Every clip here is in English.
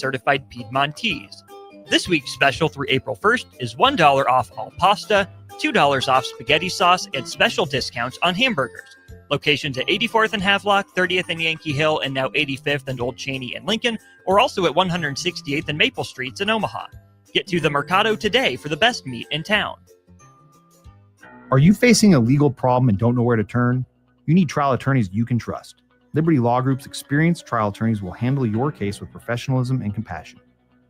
certified Piedmontese. This week's special through April 1st is $1 off all pasta, $2 off spaghetti sauce, and special discounts on hamburgers. Locations at 84th and Havelock, 30th and Yankee Hill, and now 85th and Old Cheney and Lincoln, or also at 168th and Maple Streets in Omaha. Get to the Mercado today for the best meat in town. Are you facing a legal problem and don't know where to turn? You need trial attorneys you can trust. Liberty Law Group's experienced trial attorneys will handle your case with professionalism and compassion.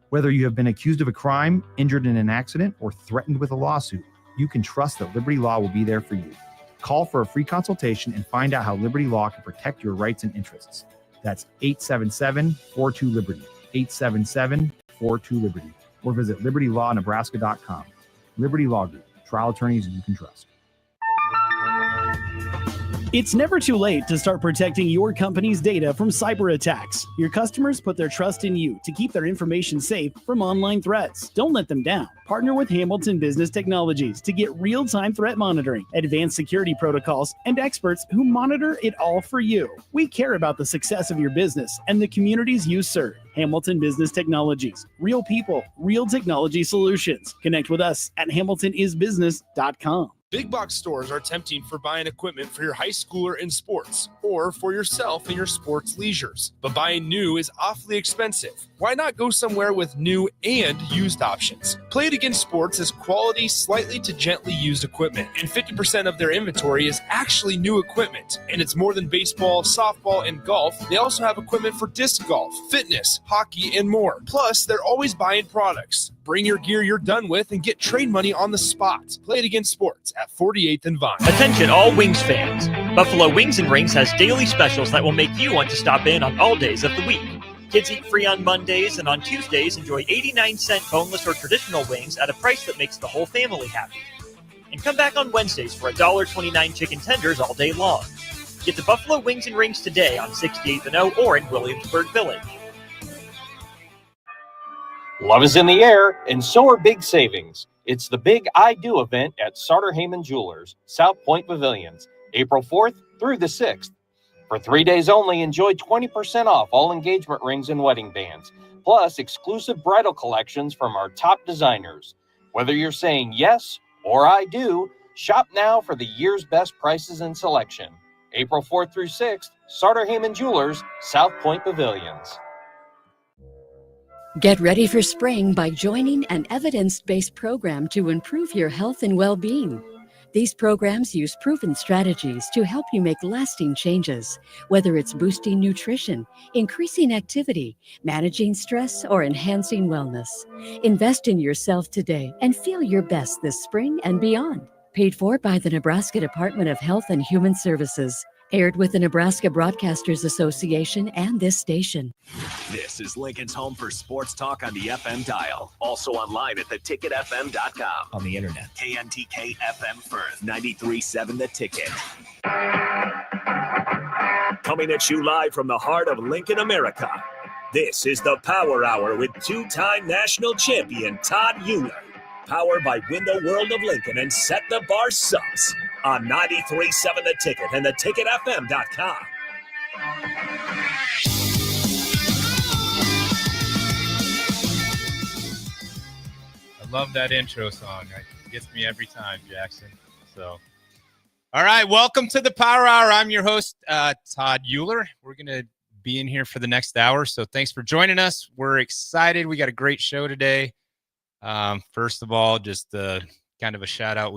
Whether you have been accused of a crime, injured in an accident, or threatened with a lawsuit, you can trust that Liberty Law will be there for you. Call for a free consultation and find out how Liberty Law can protect your rights and interests. That's 877-42-LIBERTY, 877-42-LIBERTY, or visit libertylawnebraska.com. Liberty Law Group, trial attorneys you can trust. It's never too late to start protecting your company's data from cyber attacks. Your customers put their trust in you to keep their information safe from online threats. Don't let them down. Partner with Hamilton Business Technologies to get real-time threat monitoring, advanced security protocols, and experts who monitor it all for you. We care about the success of your business and the communities you serve. Hamilton Business Technologies. Real people, real technology solutions. Connect with us at hamiltonisbusiness.com. Big box stores are tempting for buying equipment for your high schooler in sports or for yourself in your sports leisures. But buying new is awfully expensive. Why not go somewhere with new and used options? Play It Again Sports is quality, slightly to gently used equipment, and 50% of their inventory is actually new equipment. And it's more than baseball, softball, and golf. They also have equipment for disc golf, fitness, hockey, and more. Plus, they're always buying products. Bring your gear you're done with and get trade money on the spot. Play It Again Sports at 48th and Vine. Attention all Wings fans. Buffalo Wings and Rings has daily specials that will make you want to stop in on all days of the week. Kids eat free on Mondays, and on Tuesdays enjoy 89-cent boneless or traditional wings at a price that makes the whole family happy. And come back on Wednesdays for $1.29 chicken tenders all day long. Get to Buffalo Wings and Rings today on 68th and O or in Williamsburg Village. Love is in the air, and so are big savings. It's the Big I Do event at Sartor Heyman Jewelers, South Point Pavilions, April 4th through the 6th. For 3 days only, enjoy 20% off all engagement rings and wedding bands, plus exclusive bridal collections from our top designers. Whether you're saying yes or I do, shop now for the year's best prices and selection. April 4th through 6th, Sartor Heyman Jewelers, South Point Pavilions. Get ready for spring by joining an evidence-based program to improve your health and well-being. These programs use proven strategies to help you make lasting changes, whether it's boosting nutrition, increasing activity, managing stress, or enhancing wellness. Invest in yourself today and feel your best this spring and beyond. Paid for by the Nebraska Department of Health and Human Services. Aired with the Nebraska Broadcasters Association and this station. This is Lincoln's home for sports talk on the FM dial. Also online at theticketfm.com. On the internet. KNTK FM Firth, 93.7 The Ticket. Coming at you live from the heart of Lincoln, America. This is the Power Hour with two-time national champion Todd Uhlir. Powered by Window World of Lincoln and Set the Bar Subs. On 93.7 The Ticket and theticketfm.com. I love that intro song. It gets me every time, Jackson. So, all right, welcome to the Power Hour. I'm your host, Todd Uhlir. We're going to be in here for the next hour, so thanks for joining us. We're excited. We got a great show today. First of all, just kind of a shout out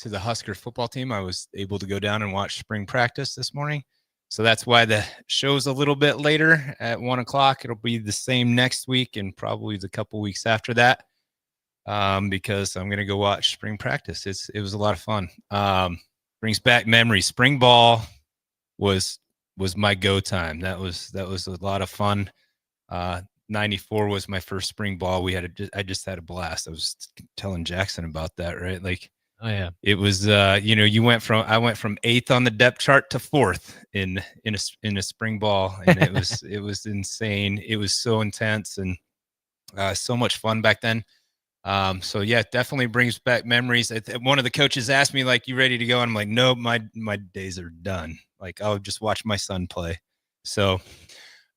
to the Husker football team. I was able to go down and watch spring practice this morning. So that's why the show's a little bit later at 1 o'clock. It'll be the same next week and probably the couple weeks after that because I'm going to go watch spring practice. It was a lot of fun. Brings back memories. Spring ball was my go time. That was a lot of fun. 94 was my first spring ball. I just had a blast. I was telling Jackson about that, right? Like, oh yeah, it was. I went from 8th on the depth chart to 4th in a spring ball, and it was insane. It was so intense and so much fun back then. So yeah, it definitely brings back memories. One of the coaches asked me, like, "You ready to go?" And I'm like, "No, my days are done. Like, I'll just watch my son play." So.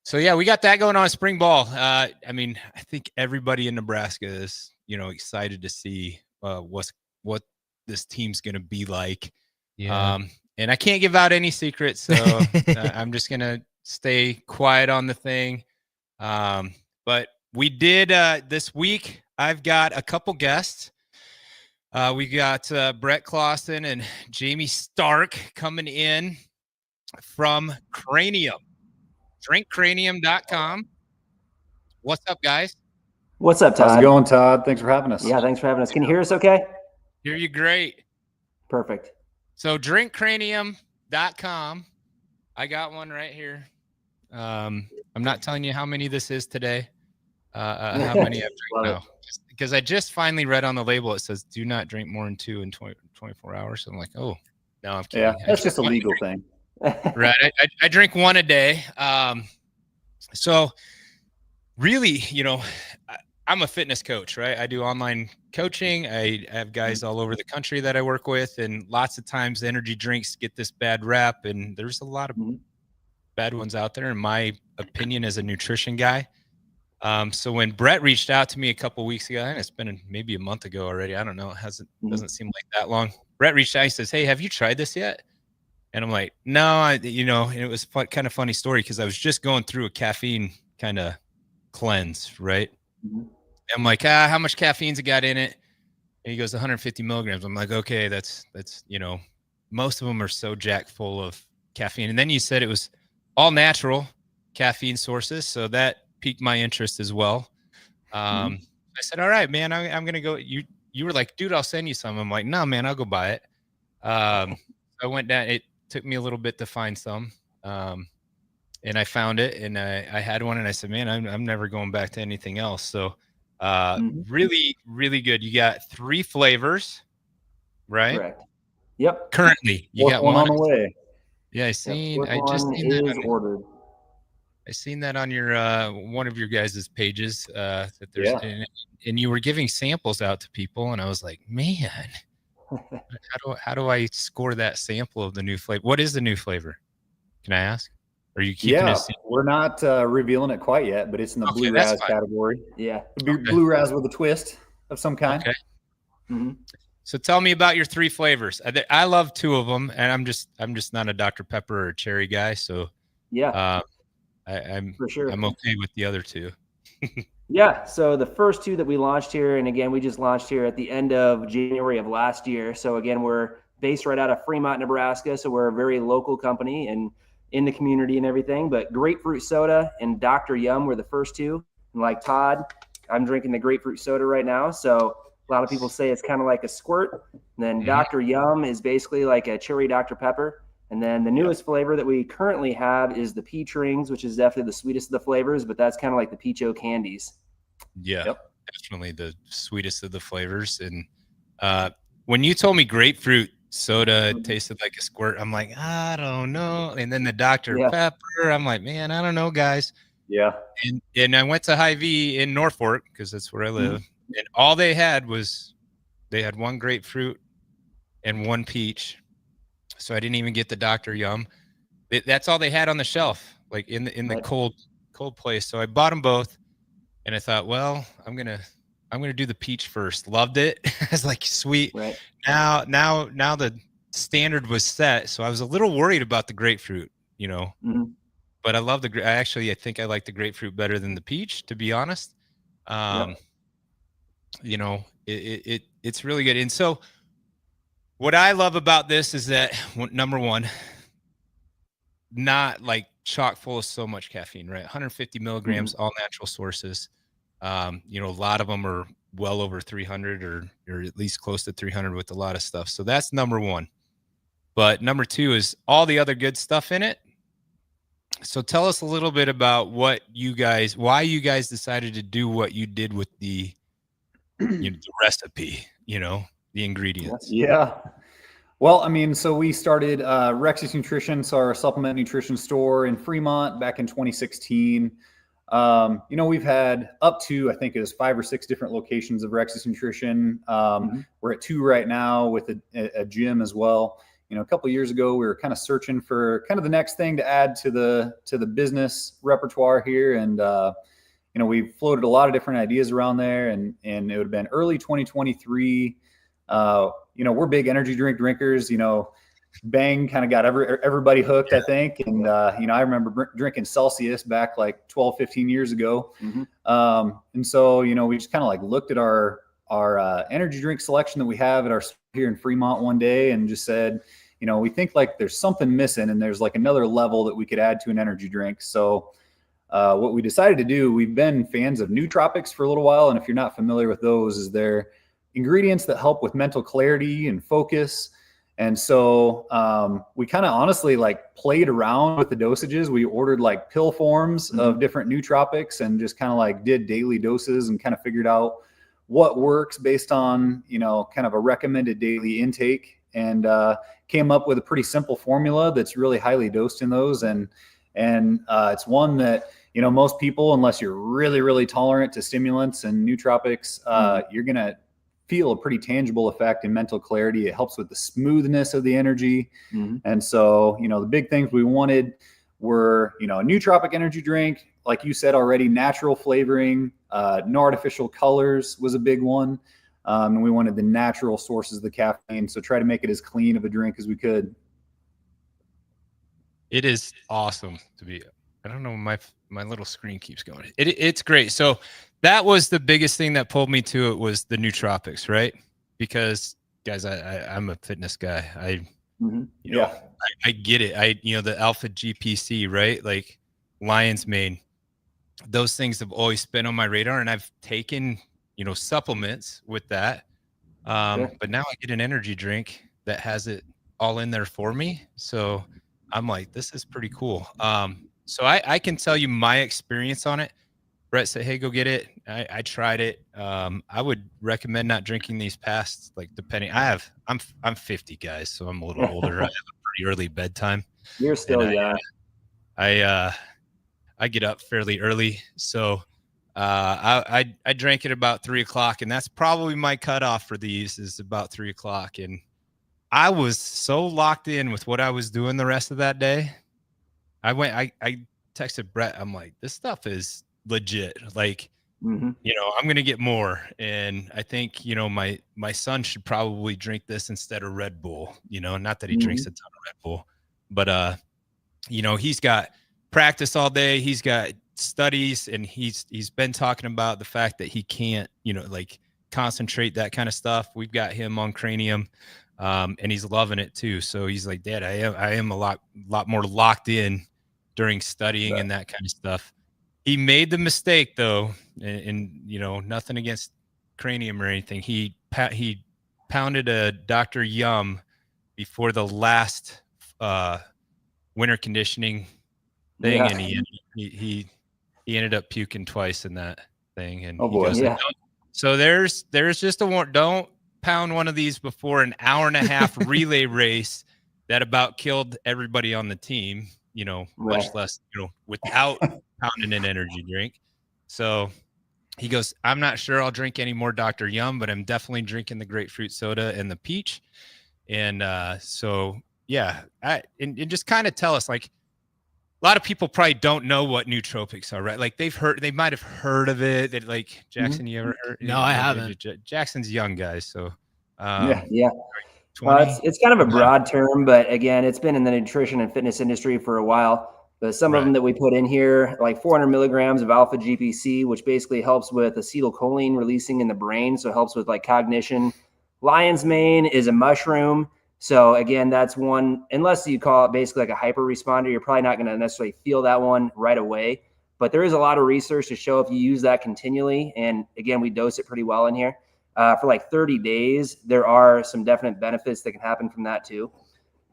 So yeah, we got that going on spring ball. I mean, I think everybody in Nebraska is, excited to see what this team's going to be like. Yeah. And I can't give out any secrets, so I'm just going to stay quiet on the thing. But we did this week. I've got a couple guests. We got Brett Clausen and Jamie Stark coming in from Cranium. DrinkCranium.com. What's up, guys? What's up, Todd? How's it going, Todd? Thanks for having us. Yeah, thanks for having us. Can you hear us okay? Hear you great. Perfect. So DrinkCranium.com. I got one right here. I'm not telling you how many this is today. How many I've drank now. Because I just finally read on the label, it says, do not drink more than 2 in 24 hours. So I'm like, oh, no, I'm kidding. Yeah, that's just a legal thing. Right. I drink one a day. So really, I'm a fitness coach, right? I do online coaching. I have guys all over the country that I work with, and lots of times energy drinks get this bad rap, and there's a lot of bad ones out there, in my opinion, as a nutrition guy. So when Brett reached out to me a couple weeks ago, and it's been maybe a month ago already, I don't know, doesn't seem like that long. Brett reached out, he says, hey, have you tried this yet? And I'm like, no, and it was kind of funny story, because I was just going through a caffeine kind of cleanse, right? I'm like, how much caffeine's it got in it? And he goes, 150 milligrams. I'm like, okay, that's most of them are so jack full of caffeine. And then you said it was all natural caffeine sources, so that piqued my interest as well. I said, all right, man, I'm gonna go. You were like, dude, I'll send you some. I'm like, no, man, I'll go buy it. I went down. It took me a little bit to find some, and I found it, and I had one, and I said, man, I'm never going back to anything else. So really, really good. You got 3 flavors, right? Correct. Yep. Currently, you got one on the way. Yeah, I seen that ordered. I seen that on your one of your guys' pages that there's and you were giving samples out to people, and I was like, man, how do I score that sample of the new flavor? What is the new flavor? Can I ask? Are you keeping it? We're not revealing it quite yet, but it's in the blue raz category. Yeah. Blue raz with a twist of some kind. Okay. So tell me about your 3 flavors. I love 2 of them, and I'm just not a Dr. Pepper or cherry guy. So yeah, I'm for sure. I'm okay with the other 2. Yeah. So the first 2 that we launched here, and again, we just launched here at the end of January of last year. So again, we're based right out of Fremont, Nebraska. So we're a very local company and in the community and everything. But grapefruit soda and Dr. Yum were the first 2. And like Todd, I'm drinking the grapefruit soda right now. So a lot of people say it's kind of like a squirt. And then Dr. Yum is basically like a cherry Dr. Pepper. And then the newest flavor that we currently have is the peach rings, which is definitely the sweetest of the flavors, but that's kind of like the Peach-O candies. Yeah, definitely the sweetest of the flavors. And when you told me grapefruit soda tasted like a squirt, I'm like, I don't know. And then the Dr. Pepper, I'm like, man, I don't know, guys. Yeah. And I went to Hy-Vee in Norfolk, because that's where I live. And all they had was, they had 1 grapefruit and 1 peach. So I didn't even get the Dr. Yum. That's all they had on the shelf, like in the cold place. So I bought them both, and I thought, well, I'm gonna do the peach first. Loved it. I was like, sweet. Right. Now the standard was set, so I was a little worried about the grapefruit, But I love I think I like the grapefruit better than the peach, to be honest. It's really good. And so what I love about this is that, number one, not like chock full of so much caffeine, right? 150 milligrams, all natural sources. A lot of them are well over 300 or at least close to 300 with a lot of stuff. So that's number 1. But number 2 is all the other good stuff in it. So tell us a little bit about why you guys decided to do what you did with the recipe, the ingredients. Yeah. Well, I mean, so we started Rex's Nutrition, so our supplement nutrition store in Fremont back in 2016. We've had up to, I think it was 5 or 6 different locations of Rex's Nutrition. We're at 2 right now with a gym as well. a couple of years ago, we were kind of searching for kind of the next thing to add to the business repertoire here. And, we floated a lot of different ideas around there, and it would have been early 2023. We're big energy drink drinkers. Bang kind of got everybody hooked, I think. And, I remember drinking Celsius back like 12, 15 years ago. Mm-hmm. And so, we just kind of like looked at our energy drink selection that we have at our store here in Fremont one day and just said, we think like there's something missing and there's like another level that we could add to an energy drink. So what we decided to do, we've been fans of nootropics for a little while. And if you're not familiar with those, is they're ingredients that help with mental clarity and focus. And so we kind of honestly like played around with the dosages. We ordered like pill forms of different nootropics and just kind of like did daily doses and kind of figured out what works based on, kind of a recommended daily intake, and came up with a pretty simple formula that's really highly dosed in those. And it's one that, most people, unless you're really, really tolerant to stimulants and nootropics, you're going to feel a pretty tangible effect in mental clarity. It helps with the smoothness of the energy. Mm-hmm. And so, the big things we wanted were, a nootropic energy drink, like you said already, natural flavoring, no artificial colors was a big one. And we wanted the natural sources of the caffeine. So try to make it as clean of a drink as we could. It is awesome to be. I don't know, my little screen keeps going. It's great. So that was the biggest thing that pulled me to it, was the nootropics, right? Because guys, I'm a fitness guy. I get it. The alpha GPC, right? Like lion's mane, those things have always been on my radar, and I've taken, supplements with that. But now I get an energy drink that has it all in there for me. So I'm like, this is pretty cool. So I can tell you my experience on it. Brett said, hey, go get it. I tried it. I would recommend not drinking these past, like, depending. I'm 50, guys, so I'm a little older. I have a pretty early bedtime. You're still young. I get up fairly early, so I drank it about 3:00, and that's probably my cutoff for these, is about 3:00. And I was so locked in with what I was doing the rest of that day. I texted Brett. I'm like, this stuff is legit. Like, I'm going to get more. And I think, my son should probably drink this instead of Red Bull, not that he drinks a ton of Red Bull, but, he's got practice all day. He's got studies, and he's been talking about the fact that he can't, like concentrate, that kind of stuff. We've got him on Cranium. And he's loving it too. So he's like, Dad, I am a lot more locked in during studying and that kind of stuff. He made the mistake though, and nothing against Cranium or anything. He pounded a Dr. Yum before the last winter conditioning thing, and he ended up puking twice in that thing. And so there's just a warning. Don't pound one of these before an hour and a half relay race that about killed everybody on the team, much less, without pounding an energy drink. So he goes, I'm not sure I'll drink any more Dr. Yum, but I'm definitely drinking the grapefruit soda and the peach. And and just kind of tell us, like, a lot of people probably don't know what nootropics are, right? Like they might have heard of it. That, like, Jackson, you ever heard? No, I haven't. Jackson's young, guys. So, it's kind of a broad term, but again, it's been in the nutrition and fitness industry for a while. But some of them that we put in here, like 400 milligrams of alpha GPC, which basically helps with acetylcholine releasing in the brain. So it helps with like cognition. Lion's mane is a mushroom. So again, that's one, unless you call it basically like a hyper responder, you're probably not going to necessarily feel that one right away. But there is a lot of research to show if you use that continually, and again, we dose it pretty well in here, for like 30 days, there are some definite benefits that can happen from that too.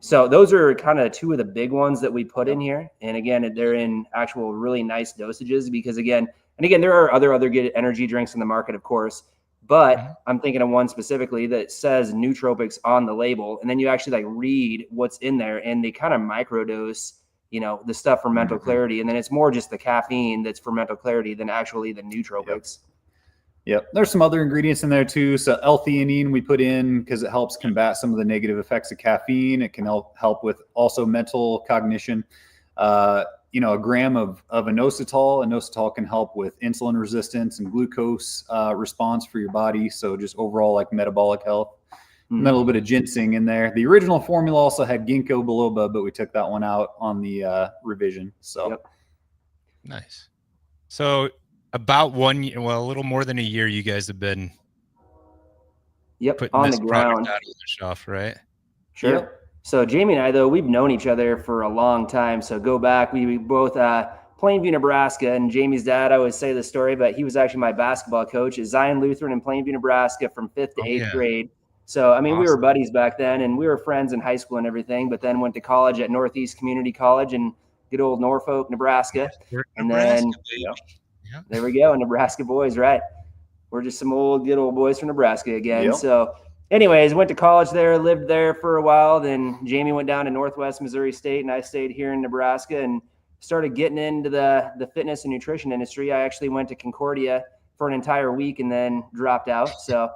So those are kind of two of the big ones that we put in here. And again, they're in actual really nice dosages because again, there are other good energy drinks in the market, of course. But I'm thinking of one specifically that says nootropics on the label, and then you actually like read what's in there, and they kind of microdose, the stuff for mental clarity, and then it's more just the caffeine that's for mental clarity than actually the nootropics. Yep. There's some other ingredients in there too. So L-theanine we put in because it helps combat some of the negative effects of caffeine. It can help with also mental cognition. A gram of inositol. Inositol can help with insulin resistance and glucose response for your body. So just overall like metabolic health. And then a little bit of ginseng in there. The original formula also had ginkgo biloba, but we took that one out on the revision. So Nice. So about 1 year, well, a little more than a year, you guys have been putting on this the product ground. out on the shelf, right? Sure. Yep. So Jamie and I, though, we've known each other for a long time. So go back, we both Plainview, Nebraska, and Jamie's dad, I always say this story, but he was actually my basketball coach at Zion Lutheran in Plainview, Nebraska from 5th to 8th grade. So, I mean, we were buddies back then, and we were friends in high school and everything, but then went to college at Northeast Community College in good old Norfolk, Nebraska. And then there we go, Nebraska boys, right? We're just some good old boys from Nebraska again. Yep. So anyways, went to college there, lived there for a while. Then Jamie went down to Northwest Missouri State, and I stayed here in Nebraska and started getting into the fitness and nutrition industry. I actually went to Concordia for an entire week and then dropped out. So,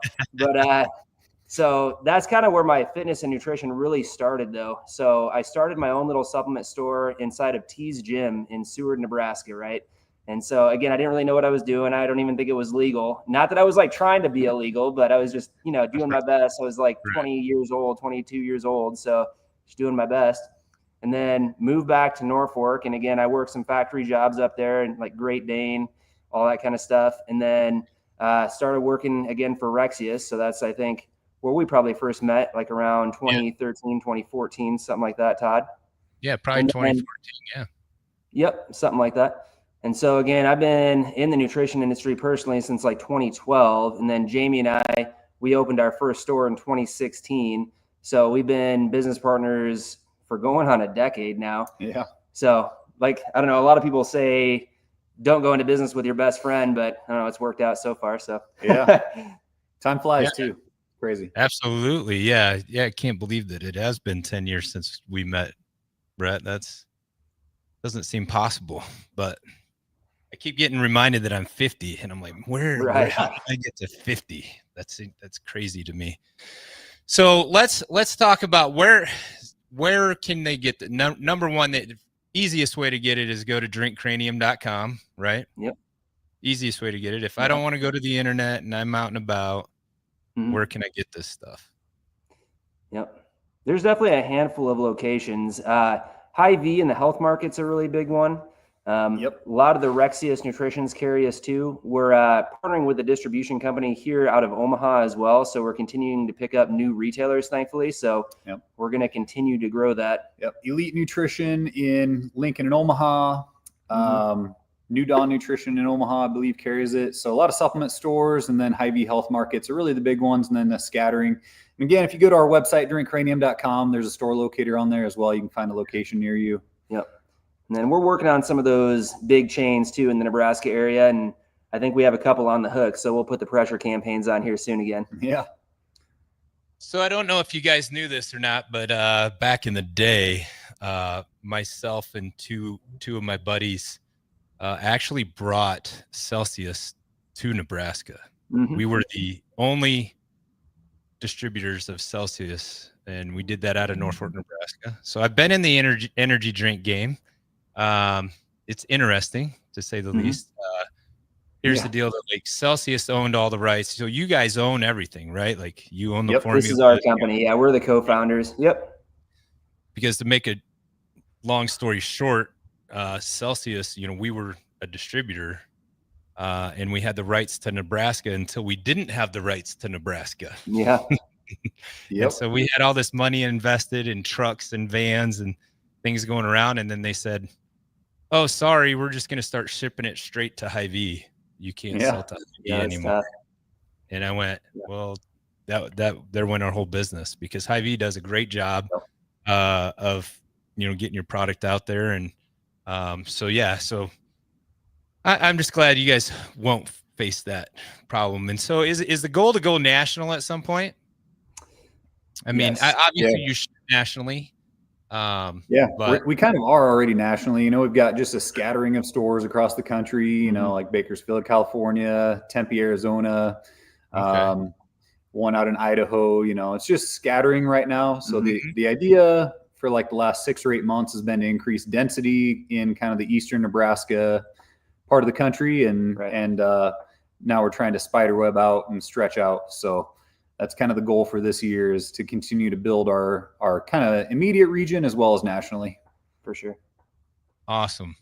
so that's kind of where my fitness and nutrition really started, though. So I started my own little supplement store inside of T's Gym in Seward, Nebraska, right? And so, again, I didn't really know what I was doing. I don't even think it was legal. Not that I was like trying to be illegal, but I was just, doing my best. I was like 20 years old, 22 years old. So just doing my best. And then moved back to Norfolk. And again, I worked some factory jobs up there and like Great Dane, all that kind of stuff. And then started working again for Rexius. So that's, I think, where we probably first met, like around 2013, 2014, something like that, Todd. Yeah, probably 2014. Yeah. Yep, something like that. And so, again, I've been in the nutrition industry personally since like 2012. And then Jamie and I, we opened our first store in 2016. So we've been business partners for going on a decade now. Yeah. So, like, I don't know, a lot of people say don't go into business with your best friend, but I don't know, it's worked out so far. So, yeah. Time flies too. Crazy. Absolutely. Yeah. Yeah. I can't believe that it has been 10 years since we met, Brett. Doesn't seem possible, but I keep getting reminded that I'm 50 and I'm like, how did I get to 50? That's crazy to me. So let's talk about where can they get the number one, the easiest way to get it is go to drinkcranium.com, right? Yep. Easiest way to get it. If I don't want to go to the internet and I'm out and about, where can I get this stuff? Yep. There's definitely a handful of locations. Hy-Vee in the health market's a really big one. A lot of the Rexius Nutritions carry us too. We're partnering with a distribution company here out of Omaha as well. So we're continuing to pick up new retailers, thankfully. So we're going to continue to grow that. Yep. Elite Nutrition in Lincoln and Omaha. New Dawn Nutrition in Omaha, I believe, carries it. So a lot of supplement stores, and then Hy-Vee health markets are really the big ones, and then the scattering. And again, if you go to our website, drinkcranium.com, there's a store locator on there as well. You can find a location near you. Yep. And then we're working on some of those big chains too in the Nebraska area. And I think we have a couple on the hook. So we'll put the pressure campaigns on here soon again. Yeah. So I don't know if you guys knew this or not, but back in the day, myself and two of my buddies actually brought Celsius to Nebraska. We were the only distributors of Celsius, and we did that out of Norfolk, Nebraska. So I've been in the energy drink game. It's interesting, to say the least. Here's the deal, that like Celsius owned all the rights. So you guys own everything, right? Like you own the formula. This is our company. Yeah, we're the co-founders. Yep. Because to make a long story short, Celsius, we were a distributor, and we had the rights to Nebraska until we didn't have the rights to Nebraska. Yeah. And so we had all this money invested in trucks and vans and things going around. And then they said, oh, sorry, we're just going to start shipping it straight to Hy-Vee. You can't sell to Hy-Vee anymore. And I went, well, that there went our whole business, because Hy-Vee does a great job of, getting your product out there. And so I'm just glad you guys won't face that problem. And so is the goal to go national at some point? I mean, obviously you should nationally. Yeah, But we kind of are already nationally. We've got just a scattering of stores across the country, like Bakersfield, California, Tempe, Arizona, okay. one out in Idaho. It's just scattering right now. So Mhm. the idea for like the last 6 or 8 months has been to increase density in kind of the eastern Nebraska part of the country, and now we're trying to spider web out and stretch out. So that's kind of the goal for this year, is to continue to build our kind of immediate region as well as nationally. For sure. Awesome.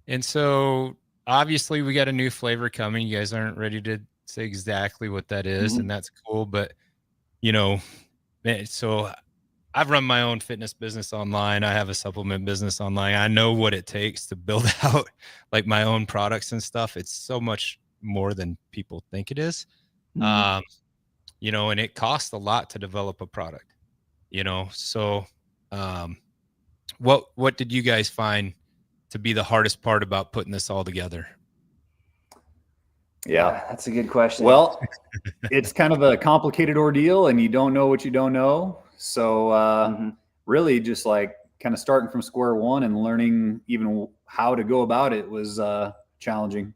And so obviously we got a new flavor coming. You guys aren't ready to say exactly what that is, and that's cool. But, so I've run my own fitness business online. I have a supplement business online. I know what it takes to build out like my own products and stuff. It's so much more than people think it is. And it costs a lot to develop a product, so what did you guys find to be the hardest part about putting this all together? Yeah, that's a good question. Well, it's kind of a complicated ordeal, and you don't know what you don't know. So really just like kind of starting from square one and learning even how to go about it was challenging.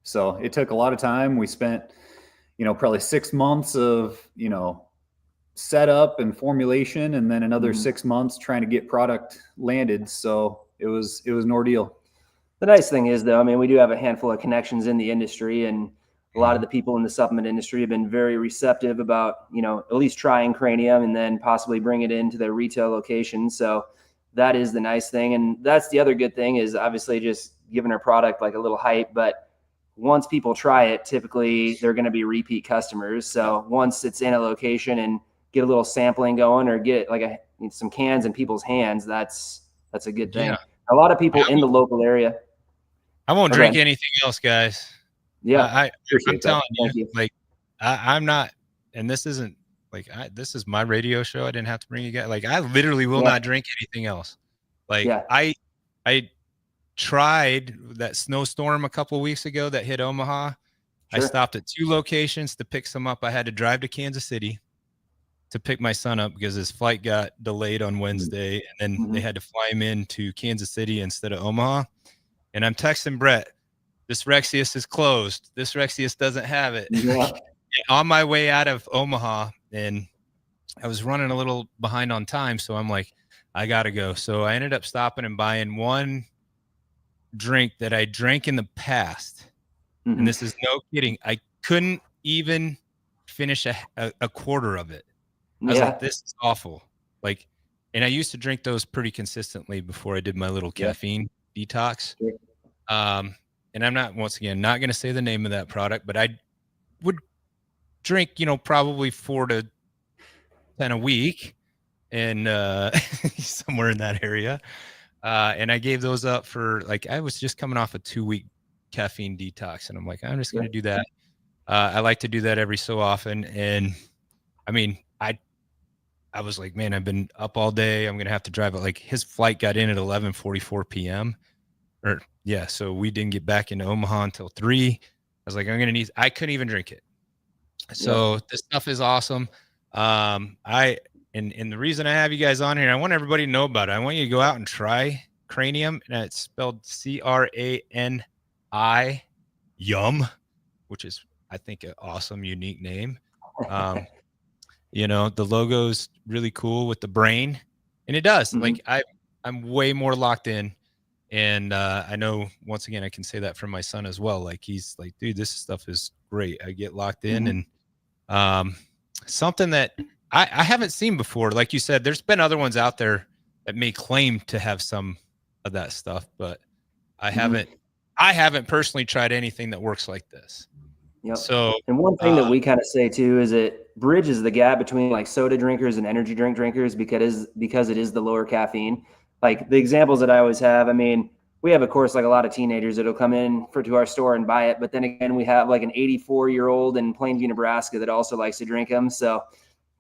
So it took a lot of time. We spent, probably 6 months of, setup and formulation, and then another 6 months trying to get product landed. So it was an ordeal. The nice thing is, though, I mean, we do have a handful of connections in the industry, and a lot of the people in the supplement industry have been very receptive about, at least trying Cranium and then possibly bring it into their retail location. So that is the nice thing. And that's the other good thing, is obviously just giving our product like a little hype. But once people try it, typically they're going to be repeat customers. So once it's in a location and get a little sampling going, or get like some cans in people's hands, that's a good thing. Yeah. A lot of people in the local area. I won't drink anything else, guys. Yeah, I'm telling you, like, I'm not, and this isn't like, this is my radio show. I didn't have to bring you guys. Like, I literally will not drink anything else. Like, I tried that snowstorm a couple of weeks ago that hit Omaha. I stopped at 2 locations to pick some up. I had to drive to Kansas City to pick my son up because his flight got delayed on Wednesday, and then they had to fly him into Kansas City instead of Omaha. And I'm texting Brett, this Rexius is closed. This Rexius doesn't have it. On my way out of Omaha, and I was running a little behind on time. So I'm like, I got to go. So I ended up stopping and buying one drink that I drank in the past. And this is no kidding. I couldn't even finish a quarter of it. I was like, this is awful. Like, and I used to drink those pretty consistently before I did my little caffeine detox. And I'm not, once again, not going to say the name of that product, but I would drink, probably 4 to 10 a week, and somewhere in that area. And I gave those up for, like, I was just coming off a 2-week caffeine detox, and I'm like, I'm just going to do that. I like to do that every so often. And I mean, I was like, man, I've been up all day. I'm going to have to drive it. Like, his flight got in at 11:44 p.m. So we didn't get back into Omaha until 3. I was like, I couldn't even drink it. So this stuff is awesome. And the reason I have you guys on here, I want everybody to know about it. I want you to go out and try Cranium, and it's spelled CRANI, Yum, which is, I think, an awesome, unique name. The logo's really cool with the brain, and it does. Like, I'm way more locked in. And I know, once again, I can say that from my son as well. Like, he's like, dude, this stuff is great. I get locked in. And something that I haven't seen before, like you said, there's been other ones out there that may claim to have some of that stuff, but I haven't personally tried anything that works like this. So, and one thing that we kind of say too is it bridges the gap between like soda drinkers and energy drink drinkers, because it is the lower caffeine. Like, the examples that I always have, I mean, we have, of course, like a lot of teenagers that'll come in to our store and buy it. But then again, we have like an 84-year-old in Plainview, Nebraska that also likes to drink them. So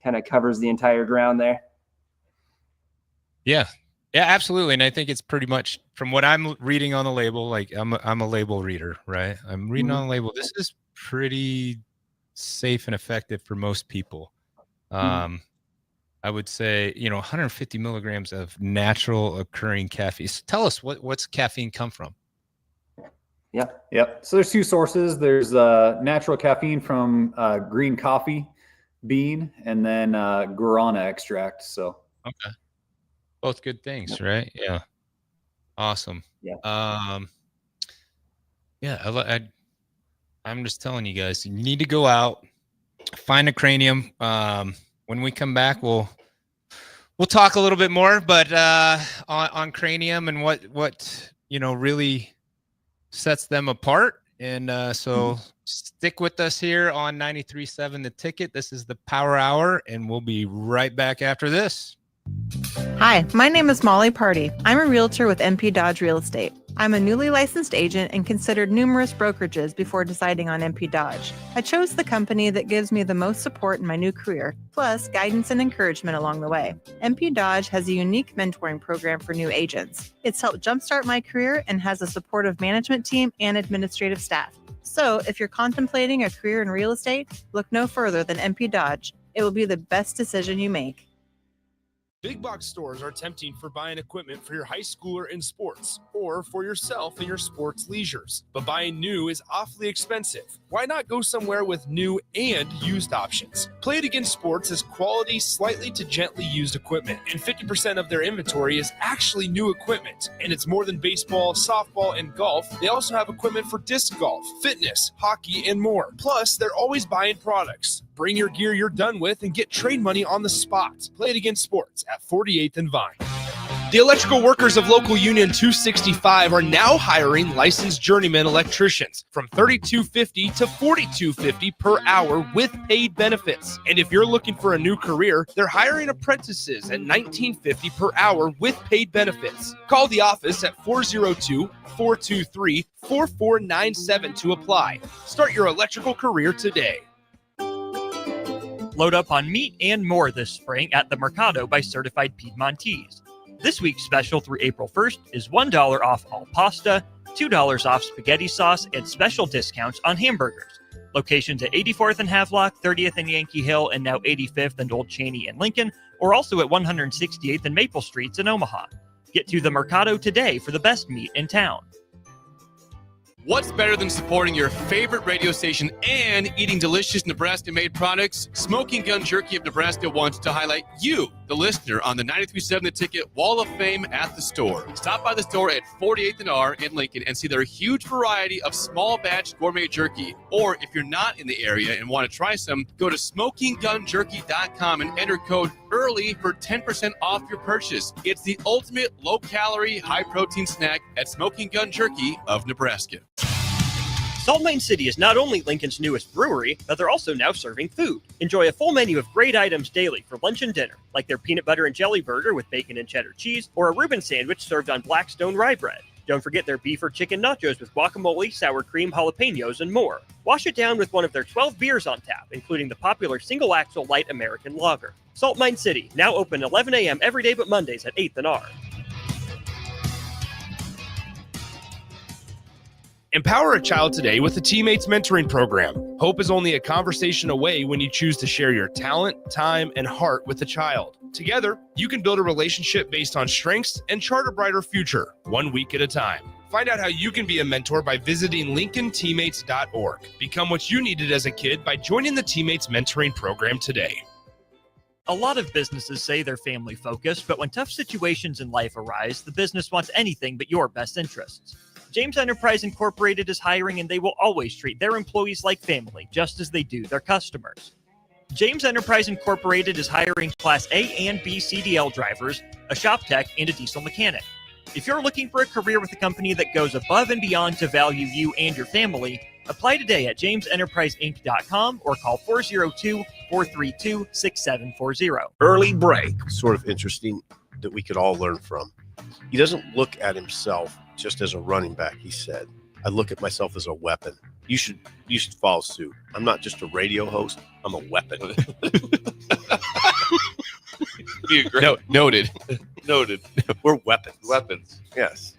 kind of covers the entire ground there. Yeah, absolutely. And I think it's pretty much, from what I'm reading on the label, like, I'm a label reader, right? I'm reading on the label. This is pretty safe and effective for most people. I would say, 150 milligrams of natural occurring caffeine. So tell us what's caffeine come from? Yep. So there's two sources. There's natural caffeine from green coffee bean, and then guarana extract. So Okay. Both good things, right? Yeah. Awesome. Yeah. I'm just telling you guys, you need to go out, find a cranium. When we come back, we'll talk a little bit more, but on cranium and what really sets them apart. And so stick with us here on 93.7 The Ticket. This is the Power Hour, and we'll be right back after this. Hi, my name is Molly Party. I'm a realtor with MP Dodge Real Estate. I'm a newly licensed agent and considered numerous brokerages before deciding on MP Dodge. I chose the company that gives me the most support in my new career, plus guidance and encouragement along the way. MP Dodge has a unique mentoring program for new agents. It's helped jumpstart my career and has a supportive management team and administrative staff. So if you're contemplating a career in real estate, look no further than MP Dodge. It will be the best decision you make. Big box stores are tempting for buying equipment for your high schooler in sports or for yourself in your sports leisures. But buying new is awfully expensive. Why not go somewhere with new and used options? Play It Again Sports has quality, slightly to gently used equipment, and 50% of their inventory is actually new equipment. And it's more than baseball, softball, and golf. They also have equipment for disc golf, fitness, hockey, and more. Plus, they're always buying products. Bring your gear you're done with and get trade money on the spot. Play It Again Sports at 48th and Vine. The electrical workers of Local Union 265 are now hiring licensed journeyman electricians from $32.50 to $42.50 per hour with paid benefits. And if you're looking for a new career, they're hiring apprentices at $19.50 per hour with paid benefits. Call the office at 402-423-4497 to apply. Start your electrical career today. Load up on meat and more this spring at the Mercado by Certified Piedmontese. This week's special through April 1st is $1 off all pasta, $2 off spaghetti sauce, and special discounts on hamburgers. Locations at 84th and Havelock, 30th and Yankee Hill, and now 85th and Old Cheney and Lincoln, or also at 168th and Maple Streets in Omaha. Get to the Mercado today for the best meat in town. What's better than supporting your favorite radio station and eating delicious Nebraska-made products? Smoking Gun Jerky of Nebraska wants to highlight you, the listener, on the 93.7 The Ticket Wall of Fame at the store. Stop by the store at 48th and R in Lincoln and see their huge variety of small batch gourmet jerky. Or if you're not in the area and want to try some, go to smokinggunjerky.com and enter code EARLY for 10% off your purchase. It's the ultimate low-calorie, high-protein snack at Smoking Gun Jerky of Nebraska. Salt Mine City is not only Lincoln's newest brewery, but they're also now serving food. Enjoy a full menu of great items daily for lunch and dinner, like their peanut butter and jelly burger with bacon and cheddar cheese, or a Reuben sandwich served on Blackstone rye bread. Don't forget their beef or chicken nachos with guacamole, sour cream, jalapenos, and more. Wash it down with one of their 12 beers on tap, including the popular Single Axle Light American Lager. Salt Mine City, now open 11 a.m. every day but Mondays at 8th and R. Empower a child today with the Teammates Mentoring Program. Hope is only a conversation away when you choose to share your talent, time, and heart with a child. Together, you can build a relationship based on strengths and chart a brighter future, 1 week at a time. Find out how you can be a mentor by visiting LincolnTeammates.org. Become what you needed as a kid by joining the Teammates Mentoring Program today. A lot of businesses say they're family focused, but when tough situations in life arise, the business wants anything but your best interests. James Enterprise Incorporated is hiring, and they will always treat their employees like family, just as they do their customers. James Enterprise Incorporated is hiring Class A and B CDL drivers, a shop tech, and a diesel mechanic. If you're looking for a career with a company that goes above and beyond to value you and your family, apply today at jamesenterpriseinc.com or call 402-432-6740. Early break, sort of interesting that we could all learn from. He doesn't look at himself just as a running back, he said. I look at myself as a weapon. You should follow suit. I'm not just a radio host, I'm a weapon. Noted. We're weapons. Weapons. Yes.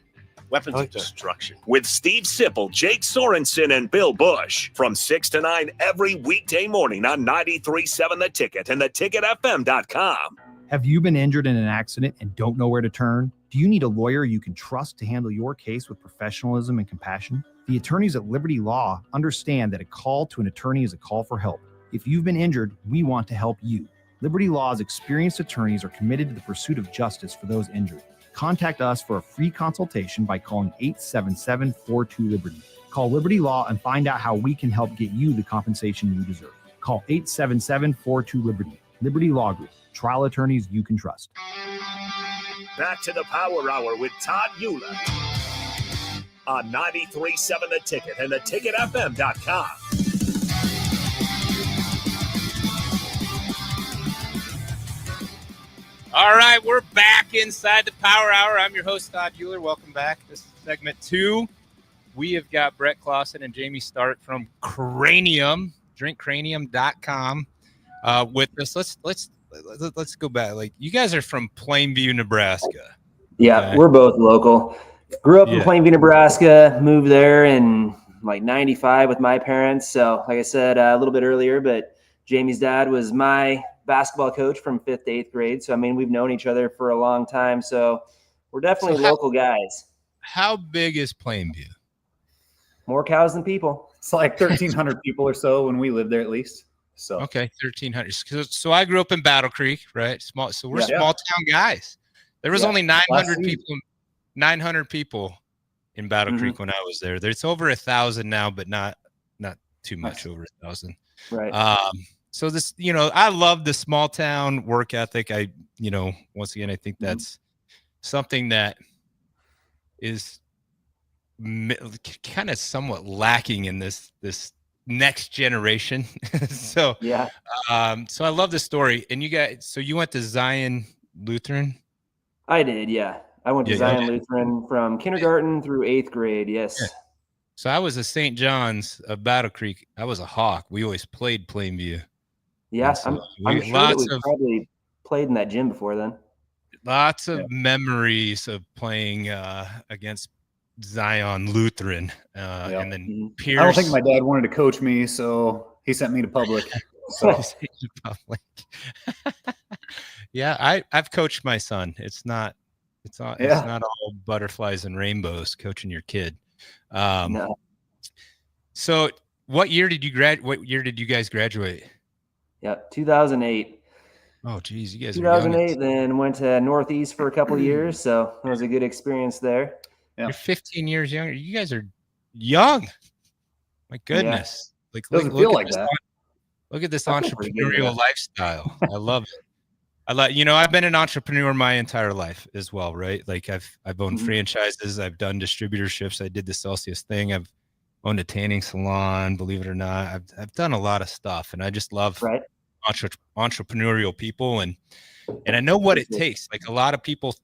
Weapons of destruction. With Steve Sipple, Jake Sorensen, and Bill Bush from 6 to 9 every weekday morning on 93.7 The Ticket and theticketfm.com. Have you been injured in an accident and don't know where to turn? Do you need a lawyer you can trust to handle your case with professionalism and compassion? The attorneys at Liberty Law understand that a call to an attorney is a call for help. If you've been injured, we want to help you. Liberty Law's experienced attorneys are committed to the pursuit of justice for those injured. Contact us for a free consultation by calling 877-42-LIBERTY. Call Liberty Law and find out how we can help get you the compensation you deserve. Call 877-42-LIBERTY. Liberty Law Group. Trial attorneys you can trust. Back to the Power Hour with Todd Uhlir on 93.7 The Ticket and theticketfm.com. All right, we're back inside the Power Hour. I'm your host, Todd Uhlir. Welcome back. This is segment 2. We have got Brett Clausen and Jamie Stark from Cranium, drinkcranium.com, with us. Let's go back. Like, you guys are from Plainview, Nebraska. Yeah, okay? We're both local. Grew up in Plainview, Nebraska, moved there in like 95 with my parents. So like I said a little bit earlier, but Jamie's dad was my basketball coach from 5th to 8th grade. So, I mean, we've known each other for a long time. So we're definitely local guys. How big is Plainview? More cows than people. It's like 1,300 people or so when we lived there, at least. So okay, 1,300. So I grew up in Battle Creek, right? Small. So we're small town guys. There was only 900 people. 900 people in Battle Creek when I was there. There's over 1,000 now, but not too much over 1,000. Right. So this, I love the small town work ethic. Once again, I think that's something that is kind of somewhat lacking in this next generation. So I love this story. And you guys, so you went to Zion Lutheran? I did, yeah. I went to Zion Lutheran from kindergarten through 8th grade. Yes. Yeah. So I was a St. John's of Battle Creek. I was a Hawk. We always played Plainview. Yeah, so I'm sure that we probably played in that gym before then. Lots of memories of playing against Zion Lutheran, and then Pierce. I don't think my dad wanted to coach me, so he sent me to public. So. Yeah, I've coached my son. It's not all butterflies and rainbows coaching your kid. No. So what year did you guys graduate? Yeah, 2008. Oh, geez, you guys 2008, then went to Northeast for a couple of years, so it was a good experience there. Yeah. You're 15 years younger. You guys are young. My goodness. Yeah. Doesn't feel like that. Look at this entrepreneurial lifestyle. I love it. I've been an entrepreneur my entire life as well, right? Like I've owned franchises, I've done distributorships, I did the Celsius thing, I've owned a tanning salon, believe it or not. I've done a lot of stuff, and I just love entrepreneurial people, and I know what it takes. Like a lot of people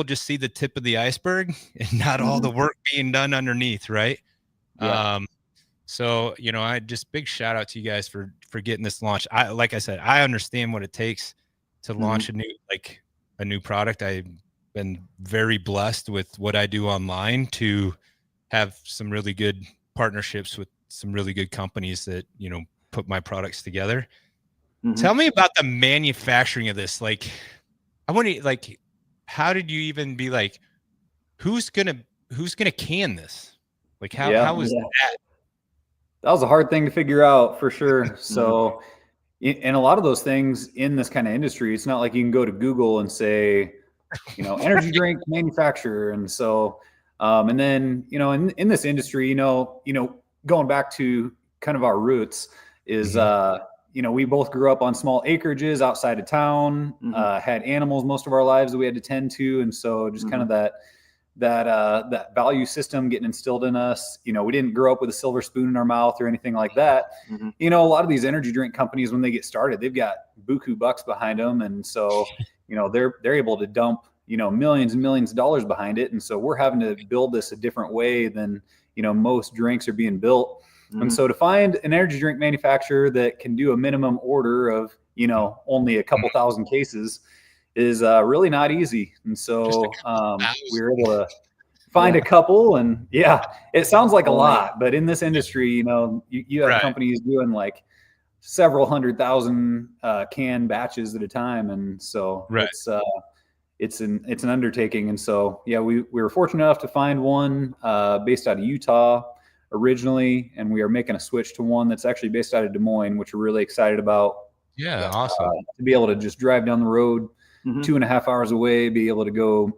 just see the tip of the iceberg and not all the work being done underneath, right? Yeah. So I just big shout out to you guys for getting this launched. Like I said, I understand what it takes to launch a new product. I've been very blessed with what I do online to have some really good partnerships with some really good companies that, put my products together. Tell me about the manufacturing of this. Like, I want to, how did you even be like, who's gonna can this? Like, how was that? That was a hard thing to figure out for sure. So, and a lot of those things in this kind of industry, it's not like you can go to Google and say, energy drink manufacturer. And so, and then, in this industry, going back to kind of our roots is, we both grew up on small acreages outside of town, had animals most of our lives that we had to tend to. And so just kind of that value system getting instilled in us. We didn't grow up with a silver spoon in our mouth or anything like that. A lot of these energy drink companies, when they get started, they've got buku bucks behind them. And so, they're able to dump, millions and millions of dollars behind it. And so we're having to build this a different way than, most drinks are being built. And so to find an energy drink manufacturer that can do a minimum order of, only a couple thousand cases is really not easy. And so we were able to find a couple, and it sounds like a lot, but in this industry, you have companies doing like several 100,000 can batches at a time, and so it's an undertaking. And so we were fortunate enough to find one based out of Utah originally, and we are making a switch to one that's actually based out of Des Moines, which we're really excited about. Yeah, awesome. To be able to just drive down the road 2.5 hours away, be able to go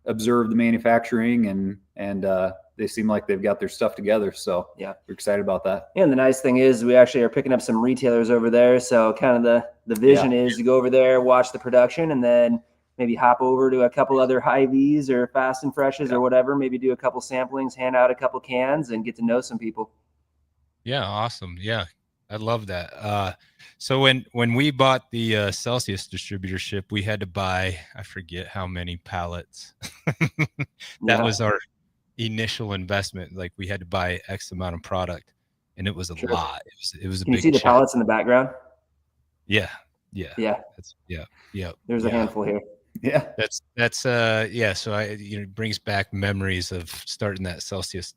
observe the manufacturing, and they seem like they've got their stuff together. So we're excited about that. Yeah, and the nice thing is we actually are picking up some retailers over there. So kind of the vision is to go over there, watch the production, and then maybe hop over to a couple other Hy-Vees or Fast and Freshes or whatever, maybe do a couple samplings, hand out a couple cans, and get to know some people. Yeah, awesome. Yeah, I love that. So when we bought the Celsius distributorship, we had to buy, I forget how many pallets. That was our initial investment. Like, we had to buy X amount of product, and it was a lot. It was a Can big you see the pallets in the background? Yeah. There's a handful here. So it brings back memories of starting that Celsius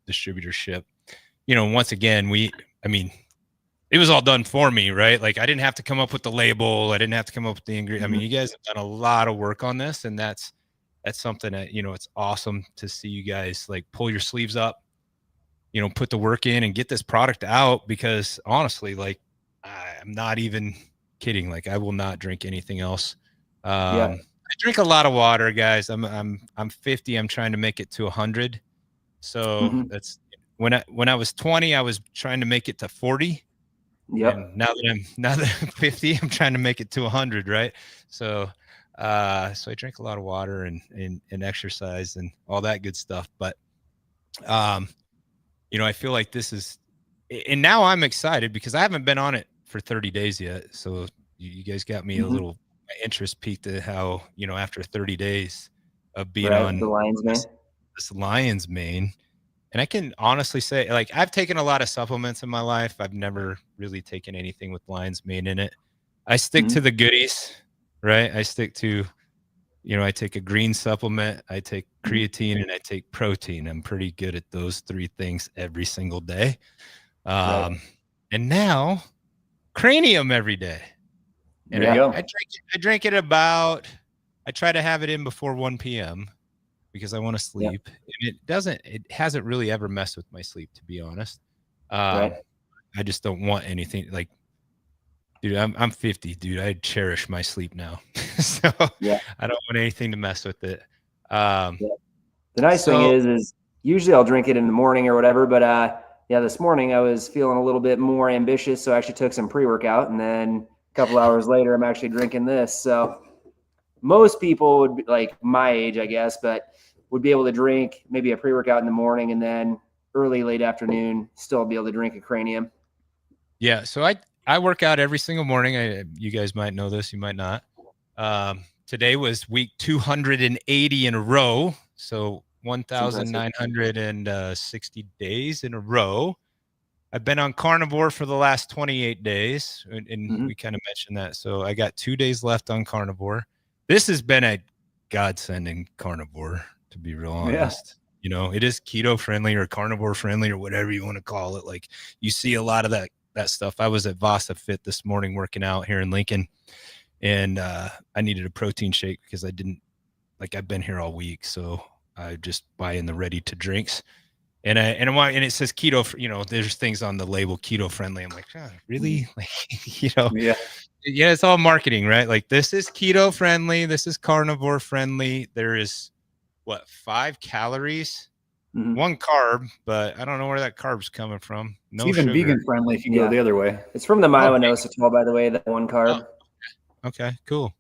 distributorship. Once again, it was all done for me, right? Like, I didn't have to come up with the label. I didn't have to come up with the ingredient. You guys have done a lot of work on this, and that's something that, it's awesome to see you guys like pull your sleeves up, put the work in and get this product out, because honestly, like, I'm not even kidding. Like, I will not drink anything else. I drink a lot of water, guys. I'm 50. I'm trying to make it to 100. So that's when I was 20, I was trying to make it to 40. And now that I'm 50, I'm trying to make it to 100. Right. So I drink a lot of water and exercise and all that good stuff. But, I feel like this is, and now I'm excited because I haven't been on it for 30 days yet. So you guys got me a little interest peaked at how, after 30 days of being on the lion's mane. And I can honestly say, like, I've taken a lot of supplements in my life. I've never really taken anything with lion's mane in it. I stick to the goodies, right? I stick to, I take a green supplement, I take creatine, and I take protein. I'm pretty good at those three things every single day. And now cranium every day. And I drink it about, I try to have it in before 1 p.m. because I want to sleep. And it hasn't really ever messed with my sleep, to be honest. I just don't want anything like, dude, I'm 50, dude. I cherish my sleep now. So I don't want anything to mess with it. The nice thing is usually I'll drink it in the morning or whatever, but this morning I was feeling a little bit more ambitious, so I actually took some pre-workout, and then a couple hours later I'm actually drinking this. So most people would be like my age, I guess, but would be able to drink maybe a pre-workout in the morning, and then late afternoon still be able to drink a cranium. Yeah, so I work out every single morning. You guys might know this, you might not. Today was week 280 in a row, so 1,960 days in a row. I've been on carnivore for the last 28 days, and we kind of mentioned that. So I got 2 days left on carnivore. This has been a godsend in carnivore, to be real honest. It is keto friendly or carnivore friendly or whatever you want to call it. Like, you see a lot of that stuff. I was at Vasa Fit this morning working out here in Lincoln, and I needed a protein shake because I've been here all week. So I just buy in the ready to drinks, and it says keto, there's things on the label keto friendly. I'm like, really? Like, it's all marketing, right? Like, this is keto friendly. This is carnivore friendly. There is 5 calories, 1 carb, but I don't know where that carb's coming from. No, it's even sugar. vegan friendly if you go the other way. It's from the myo-inositol, by the way, that 1 carb. Okay, cool.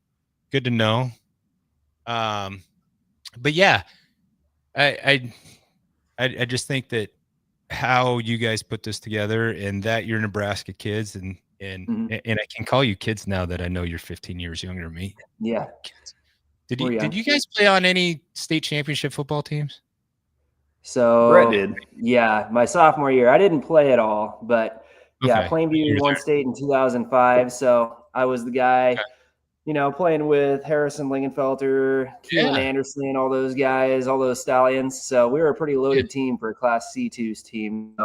Good to know. But yeah, I just think that how you guys put this together, and that you're Nebraska kids, and I can call you kids now that I know you're 15 years younger than me. Yeah. Did you guys play on any state championship football teams? So Brett did. Yeah, my sophomore year. I didn't play at all, but Plainview won state in 2005. So I was the guy, playing with Harrison Lingenfelter, Keelan Anderson, all those guys, all those stallions. So we were a pretty loaded team for a Class C2's team.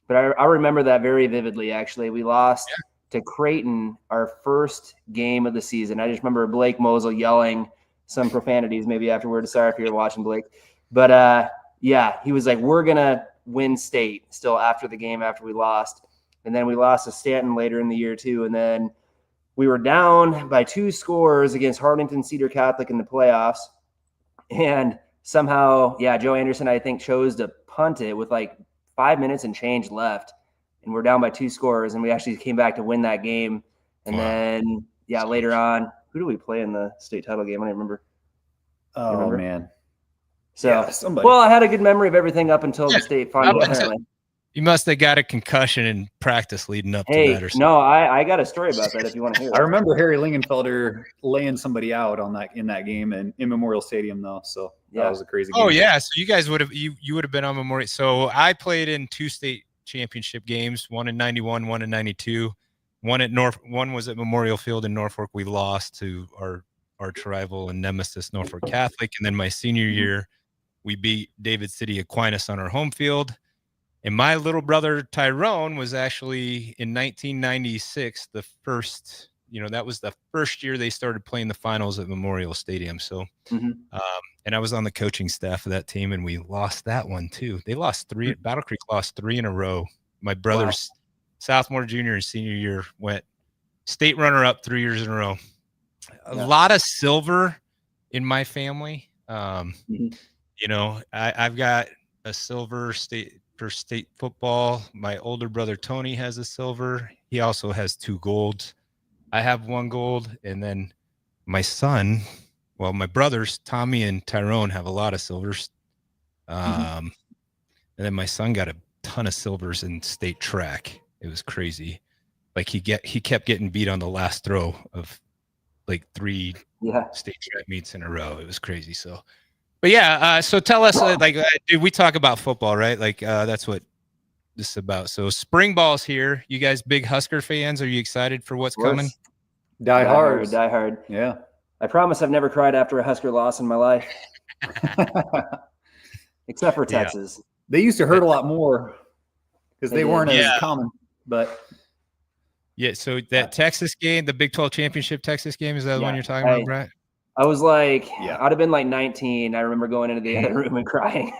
But I remember that very vividly, actually. We lost to Creighton our first game of the season. I just remember Blake Mosel yelling some profanities maybe afterwards. Sorry if you're watching, Blake. But, yeah, he was like, we're going to win state still after the game after we lost. And then we lost to Stanton later in the year, too. And then we were down by 2 scores against Harlington Cedar Catholic in the playoffs. And somehow, Joe Anderson, I think, chose to punt it with like 5 minutes and change left. And we're down by 2 scores. And we actually came back to win that game. And then, later on, who do we play in the state title game? I don't remember. Oh, man. So, somebody. Well, I had a good memory of everything up until the state final, apparently. You must have got a concussion in practice leading up to that or something. No, I got a story about that if you want to hear it. I remember Harry Lingenfelder laying somebody out in that game in Memorial Stadium, though. So that was a crazy game. Oh, yeah. So you guys would have you would have been on Memorial. So I played in 2 state championship games, one in 91, one in 92. One was at Memorial Field in Norfolk. We lost to our rival and nemesis, Norfolk Catholic. And then my senior year, we beat David City Aquinas on our home field. And my little brother Tyrone was actually in 1996, the first, that was the first year they started playing the finals at Memorial Stadium. So, and I was on the coaching staff of that team, and we lost that one too. They lost 3. Battle Creek lost 3 in a row. My brother's sophomore, junior, and senior year went state runner-up 3 years in a row. A lot of silver in my family. I've got a silver for state football. My older brother Tony has a silver. He also has 2 golds. I have 1 gold, and then my son, my brothers Tommy and Tyrone have a lot of silvers. And then my son got a ton of silvers in state track. It was crazy. Like he kept getting beat on the last throw of like 3 state track meets in a row. It was crazy. So. But so tell us, dude, we talk about football, right? Like, that's what this is about. So spring ball's here. You guys big Husker fans? Are you excited for what's coming? Die hard. Yeah. I promise I've never cried after a Husker loss in my life. Except for Texas. They used to hurt a lot more because they weren't as common, but. Yeah, so that Texas game, the Big 12 championship Texas game, is that the one you're talking about, Brett? I was like, I'd have been like 19. I remember going into the other room and crying.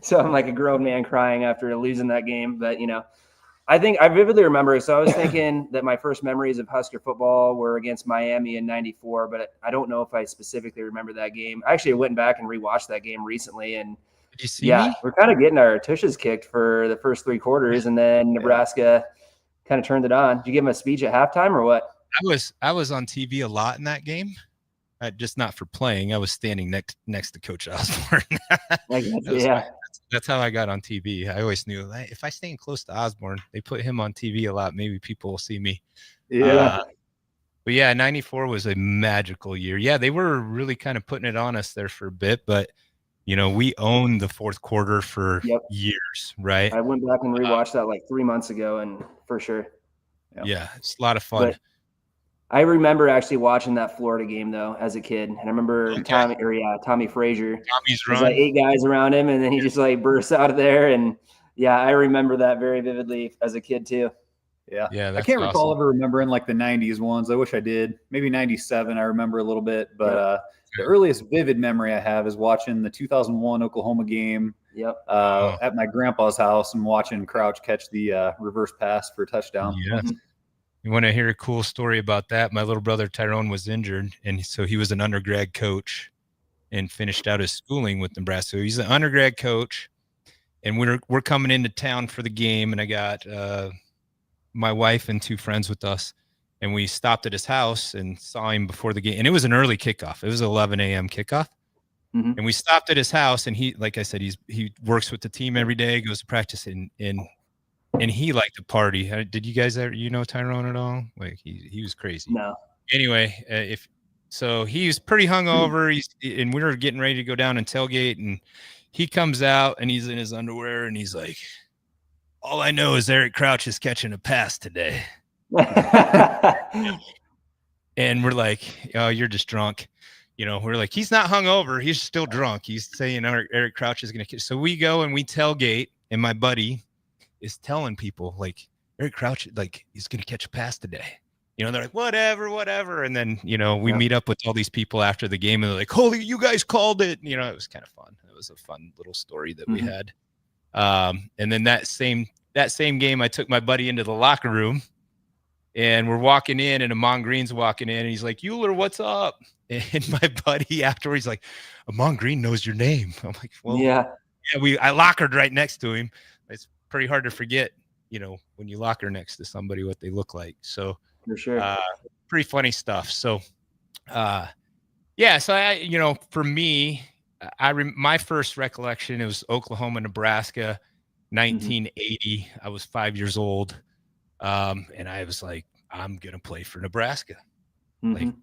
So I'm like a grown man crying after losing that game. But, I think I vividly remember. So I was thinking that my first memories of Husker football were against Miami in 94, but I don't know if I specifically remember that game. I actually went back and rewatched that game recently. And did you see me? We're kind of getting our tushes kicked for the first 3 quarters. And then Nebraska kind of turned it on. Did you give him a speech at halftime or what? I was on TV a lot in that game. Just not for playing. I was standing next to Coach Osborne. That's how I got on TV. I always knew if I stand close to Osborne, they put him on TV a lot. Maybe people will see me. Yeah. But 94 was a magical year. Yeah, they were really kind of putting it on us there for a bit, but we owned the fourth quarter for years, right? I went back and rewatched that like 3 months ago, and for sure. Yeah, it's a lot of fun. But I remember actually watching that Florida game though as a kid, and I remember Tommy Frazier. Tommy's run. There's like 8 guys around him, and then he just like bursts out of there, and I remember that very vividly as a kid too. Yeah, that's I can't awesome. recall ever remembering like the '90s ones. I wish I did. Maybe '97. I remember a little bit, but the earliest vivid memory I have is watching the 2001 Oklahoma game. At my grandpa's house and watching Crouch catch the reverse pass for a touchdown. Yeah. You want to hear a cool story about that? My little brother Tyrone was injured, and so he was an undergrad coach and finished out his schooling with Nebraska. So he's an undergrad coach, and we're coming into town for the game, and I got my wife and 2 friends with us, and we stopped at his house and saw him before the game. And it was an early kickoff. It was 11 a.m. kickoff. And we stopped at his house, and he, like I said, he works with the team every day, goes to practice, and he liked to party. Did you guys ever, Tyrone at all? Like he was crazy. No. Anyway, he was pretty hungover. And we were getting ready to go down and tailgate, and he comes out and he's in his underwear and he's like, "All I know is Eric Crouch is catching a pass today." And we're like, "Oh, you're just drunk." We're like, he's not hungover. He's still drunk. He's saying Eric Crouch is going to catch. So we go and we tailgate, and my buddy, is telling people like Eric Crouch, like he's going to catch a pass today. They're like, whatever. And then, we meet up with all these people after the game and they're like, holy, you guys called it. It was kind of fun. It was a fun little story that we had. And then that same game, I took my buddy into the locker room and we're walking in and Amon Green's walking in and he's like, Uhlir, what's up? And my buddy afterwards, like, Amon Green knows your name. I'm like, well, yeah, I lockered right next to him. It's pretty hard to forget, when you locker next to somebody, what they look like. So for sure, pretty funny stuff. So, so for me, my first recollection, it was Oklahoma, Nebraska, 1980. I was 5 years old. And I was like, I'm going to play for Nebraska. Like,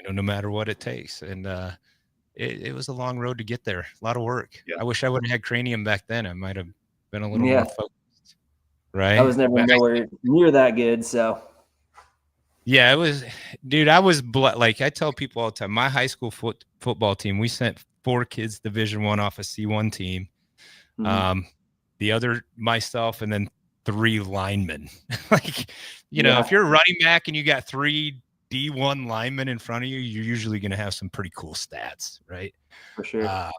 no matter what it takes. And, it was a long road to get there. A lot of work. Yeah. I wish I would have had cranium back then. I might've been a little more focused. Right. I was never nowhere near that good. So yeah, it was, dude, I was like, I tell people all the time, my high school football team, we sent 4 kids Division I off a C1 team. The other, myself, and then 3 linemen. Like, if you're a running back and you got 3 D1 linemen in front of you, you're usually going to have some pretty cool stats, right? For sure.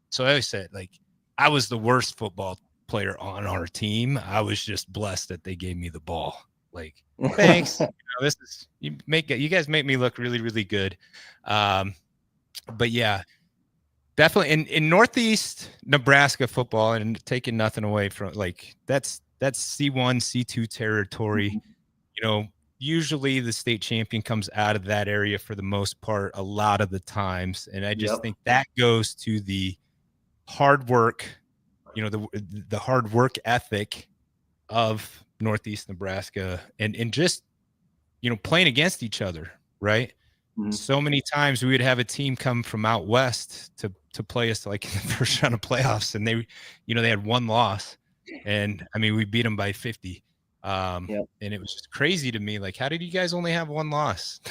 So I always said, like, I was the worst football player on our team. I was just blessed that they gave me the ball. Like, thanks. You guys make me look really, really good. But yeah, definitely in Northeast Nebraska football, and taking nothing away from, like, that's C1, C2 territory. Usually the state champion comes out of that area for the most part, a lot of the times. And I just think that goes to the hard work, the hard work ethic of Northeast Nebraska and just, playing against each other. Right. So many times we would have a team come from out west to play us, like, in the first round of playoffs, and they had 1 loss, and I mean, we beat them by 50. And it was just crazy to me. Like, how did you guys only have 1 loss?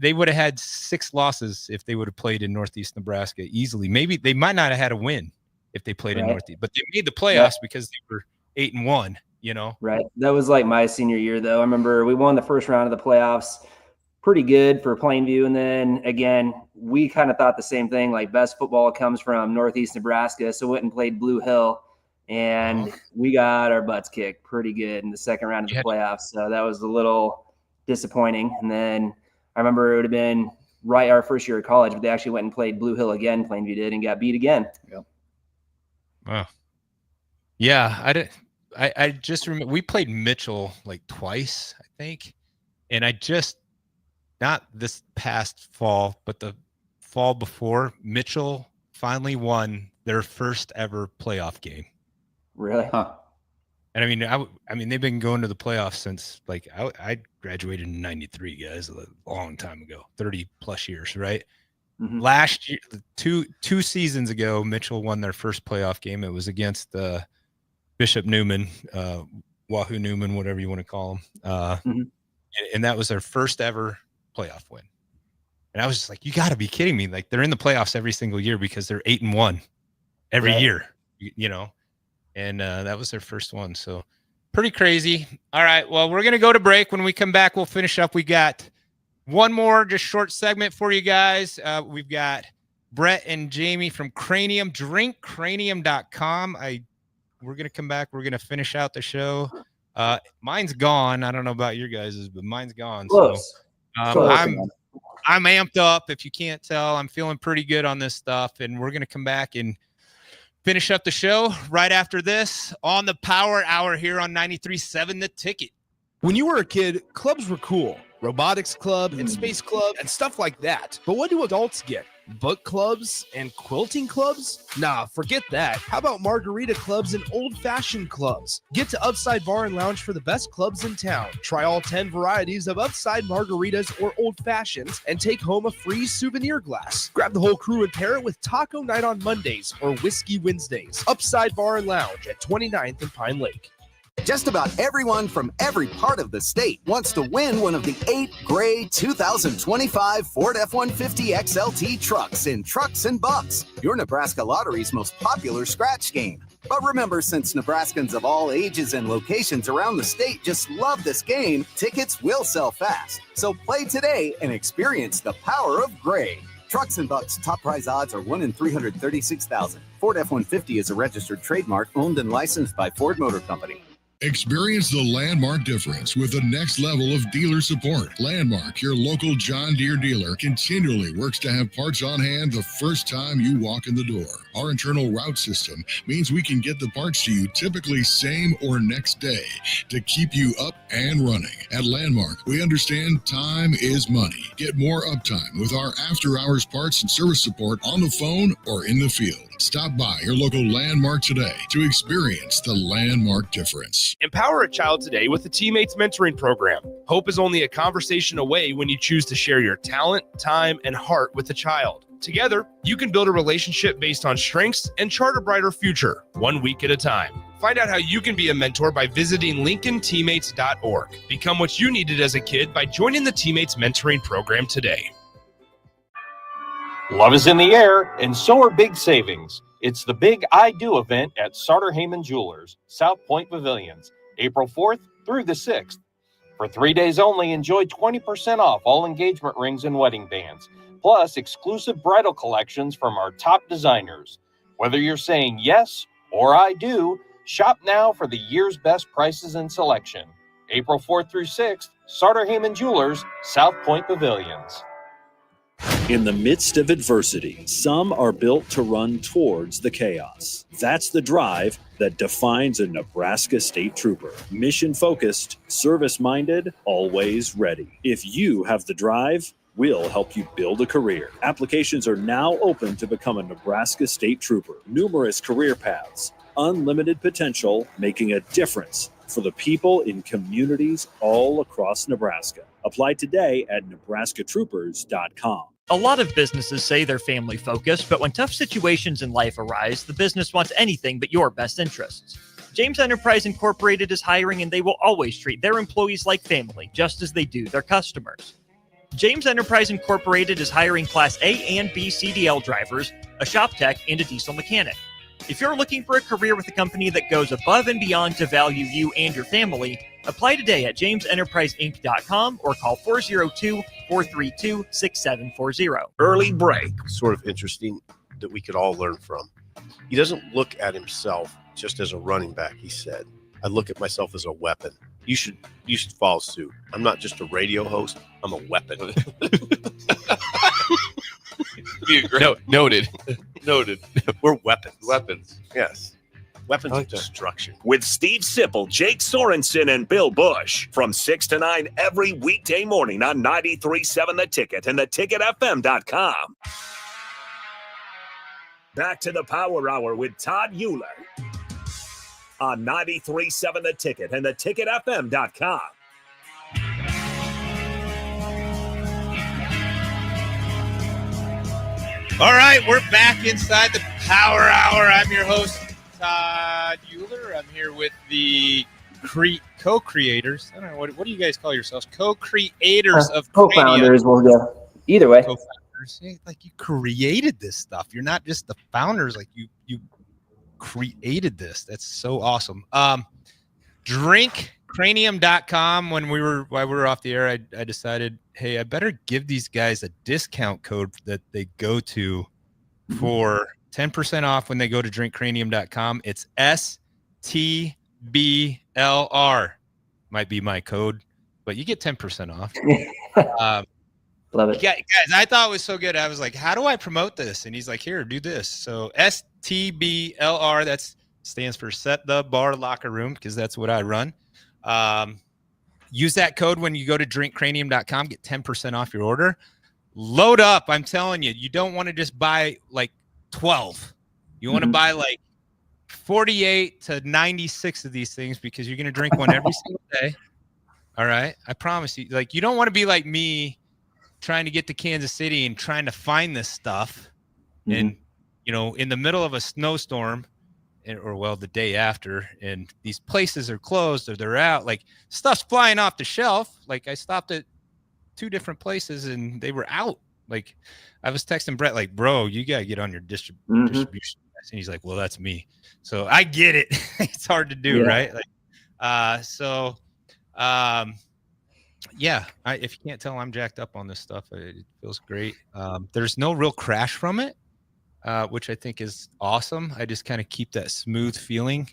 They would have had 6 losses if they would have played in Northeast Nebraska easily. Maybe they might not have had a win if they played in Northeast, but they made the playoffs because they were 8-1, Right. That was like my senior year, though. I remember we won the first round of the playoffs. Pretty good for Plainview. And then again, we kind of thought the same thing, like, best football comes from Northeast Nebraska. So went and played Blue Hill, and we got our butts kicked pretty good in the second round of the playoffs. So that was a little disappointing. And then I remember it would have been right our first year of college, but they actually went and played Blue Hill again. Plainview did, and got beat again. Yep. Wow. Yeah. I just remember we played Mitchell like twice, I think. And not this past fall, but the fall before, Mitchell finally won their first ever playoff game. Really? Huh. And I mean, they've been going to the playoffs since, like, I graduated in 93, guys, a long time ago, 30 plus years, right? Last year, two seasons ago, Mitchell won their first playoff game. It was against Bishop Newman, Wahoo Newman, whatever you want to call him. And that was their first ever playoff win. And I was just like, you got to be kidding me. Like, they're in the playoffs every single year because they're 8-1 every year, and that was their first one. So pretty crazy. All right. Well, we're going to go to break. When we come back, we'll finish up. We got one more just short segment for you guys. We've got Brett and Jamie from Cranium, drinkcranium.com. We're going to come back. We're going to finish out the show. Mine's gone. I don't know about your guys's, but mine's gone. Close. So I'm amped up. If you can't tell, I'm feeling pretty good on this stuff, and we're going to come back and finish up the show right after this on the Power Hour here on 93.7 The Ticket. When you were a kid, clubs were cool. Robotics club and space club and stuff like that. But what do adults get? Book clubs and quilting clubs? Nah, forget that. How about margarita clubs and old-fashioned clubs? Get to Upside Bar and Lounge for the best clubs in town. Try all 10 varieties of Upside margaritas or old fashions and take home a free souvenir glass. Grab the whole crew and pair it with taco night on Mondays or whiskey Wednesdays. Upside Bar and Lounge at 29th and Pine Lake. Just about everyone from every part of the state wants to win one of the 8 gray 2025 Ford F-150 XLT trucks in Trucks and Bucks, your Nebraska Lottery's most popular scratch game. But remember, since Nebraskans of all ages and locations around the state just love this game, tickets will sell fast. So play today and experience the power of gray. Trucks and Bucks top prize odds are 1 in 336,000. Ford F-150 is a registered trademark owned and licensed by Ford Motor Company. Experience the Landmark difference with the next level of dealer support. Landmark, your local John Deere dealer, continually works to have parts on hand the first time you walk in the door. Our internal route system means we can get the parts to you typically same or next day to keep you up and running. At Landmark, we understand time is money. Get more uptime with our after-hours parts and service support on the phone or in the field. Stop by your local Landmark today to experience the Landmark difference. Empower a child today with the Teammates Mentoring Program. Hope is only a conversation away when you choose to share your talent, time, and heart with the child. Together, you can build a relationship based on strengths and chart a brighter future, 1 week at a time. Find out how you can be a mentor by visiting LincolnTeammates.org. Become what you needed as a kid by joining the Teammates Mentoring Program today. Love is in the air, and so are big savings. It's the Big I Do event at Sartor Heyman Jewelers, South Point Pavilions, April 4th through the 6th. For 3 days only, enjoy 20% off all engagement rings and wedding bands, plus exclusive bridal collections from our top designers. Whether you're saying yes or I do, shop now for the year's best prices and selection. April 4th through 6th, Sartor Heyman Jewelers, South Point Pavilions. In the midst of adversity, some are built to run towards the chaos. That's the drive that defines a Nebraska State Trooper. Mission-focused, service-minded, always ready. If you have the drive, we'll help you build a career. Applications are now open to become a Nebraska State Trooper. Numerous career paths, unlimited potential, making a difference for the people in communities all across Nebraska. Apply today at nebraskatroopers.com. A lot of businesses say they're family focused, but when tough situations in life arise, the business wants anything but your best interests. James Enterprise Incorporated is hiring, and they will always treat their employees like family, just as they do their customers. James Enterprise Incorporated is hiring Class A and B CDL drivers, a shop tech, and a diesel mechanic. If you're looking for a career with a company that goes above and beyond to value you and your family, apply today at jamesenterpriseinc.com or call 402-432-6740. Early break. Sort of interesting that we could all learn from. He doesn't look at himself just as a running back, he said. I look at myself as a weapon. You should follow suit. I'm not just a radio host, I'm a weapon. Noted. We're weapons. Weapons. Yes. Weapons of destruction. With Steve Sipple, Jake Sorensen, and Bill Bush from 6 to 9 every weekday morning on 93.7 The Ticket and theticketfm.com. Back to the Power Hour with Todd Uhlir on 93.7 The Ticket and theticketfm.com. All right, we're back inside the Power Hour. I'm your host, Todd Uhlir. I'm here with the co-creators. I don't know, what do you guys call yourselves? Co-creators of co-founders. Well, yeah. Either way. Co-founders. Like you created this stuff. You're not just the founders. Like you created this. That's so awesome. Drinkcranium.com. While we were off the air, I decided, hey, I better give these guys a discount code that they go to for 10% off when they go to drinkcranium.com. It's STBLR. Might be my code, but you get 10% off. Love it. Guys, I thought it was so good. I was like, how do I promote this? And he's like, here, do this. So STBLR, that stands for Set the Bar Locker Room, because that's what I run. Use that code when you go to drinkcranium.com, get 10% off your order. Load up. I'm telling you, you don't want to just buy like 12. You want to buy like 48 to 96 of these things, because you're going to drink one every single day. All right. I promise you, like, you don't want to be like me trying to get to Kansas City and trying to find this stuff. And, in the middle of a snowstorm, or the day after, and these places are closed or they're out, like stuff's flying off the shelf. Like I stopped at 2 different places and they were out. Like I was texting Brett, like, bro, you got to get on your distribution. And he's like, well, that's me. So I get it. It's hard to do, right? Like, if you can't tell, I'm jacked up on this stuff. It feels great. There's no real crash from it, which I think is awesome. I just kind of keep that smooth feeling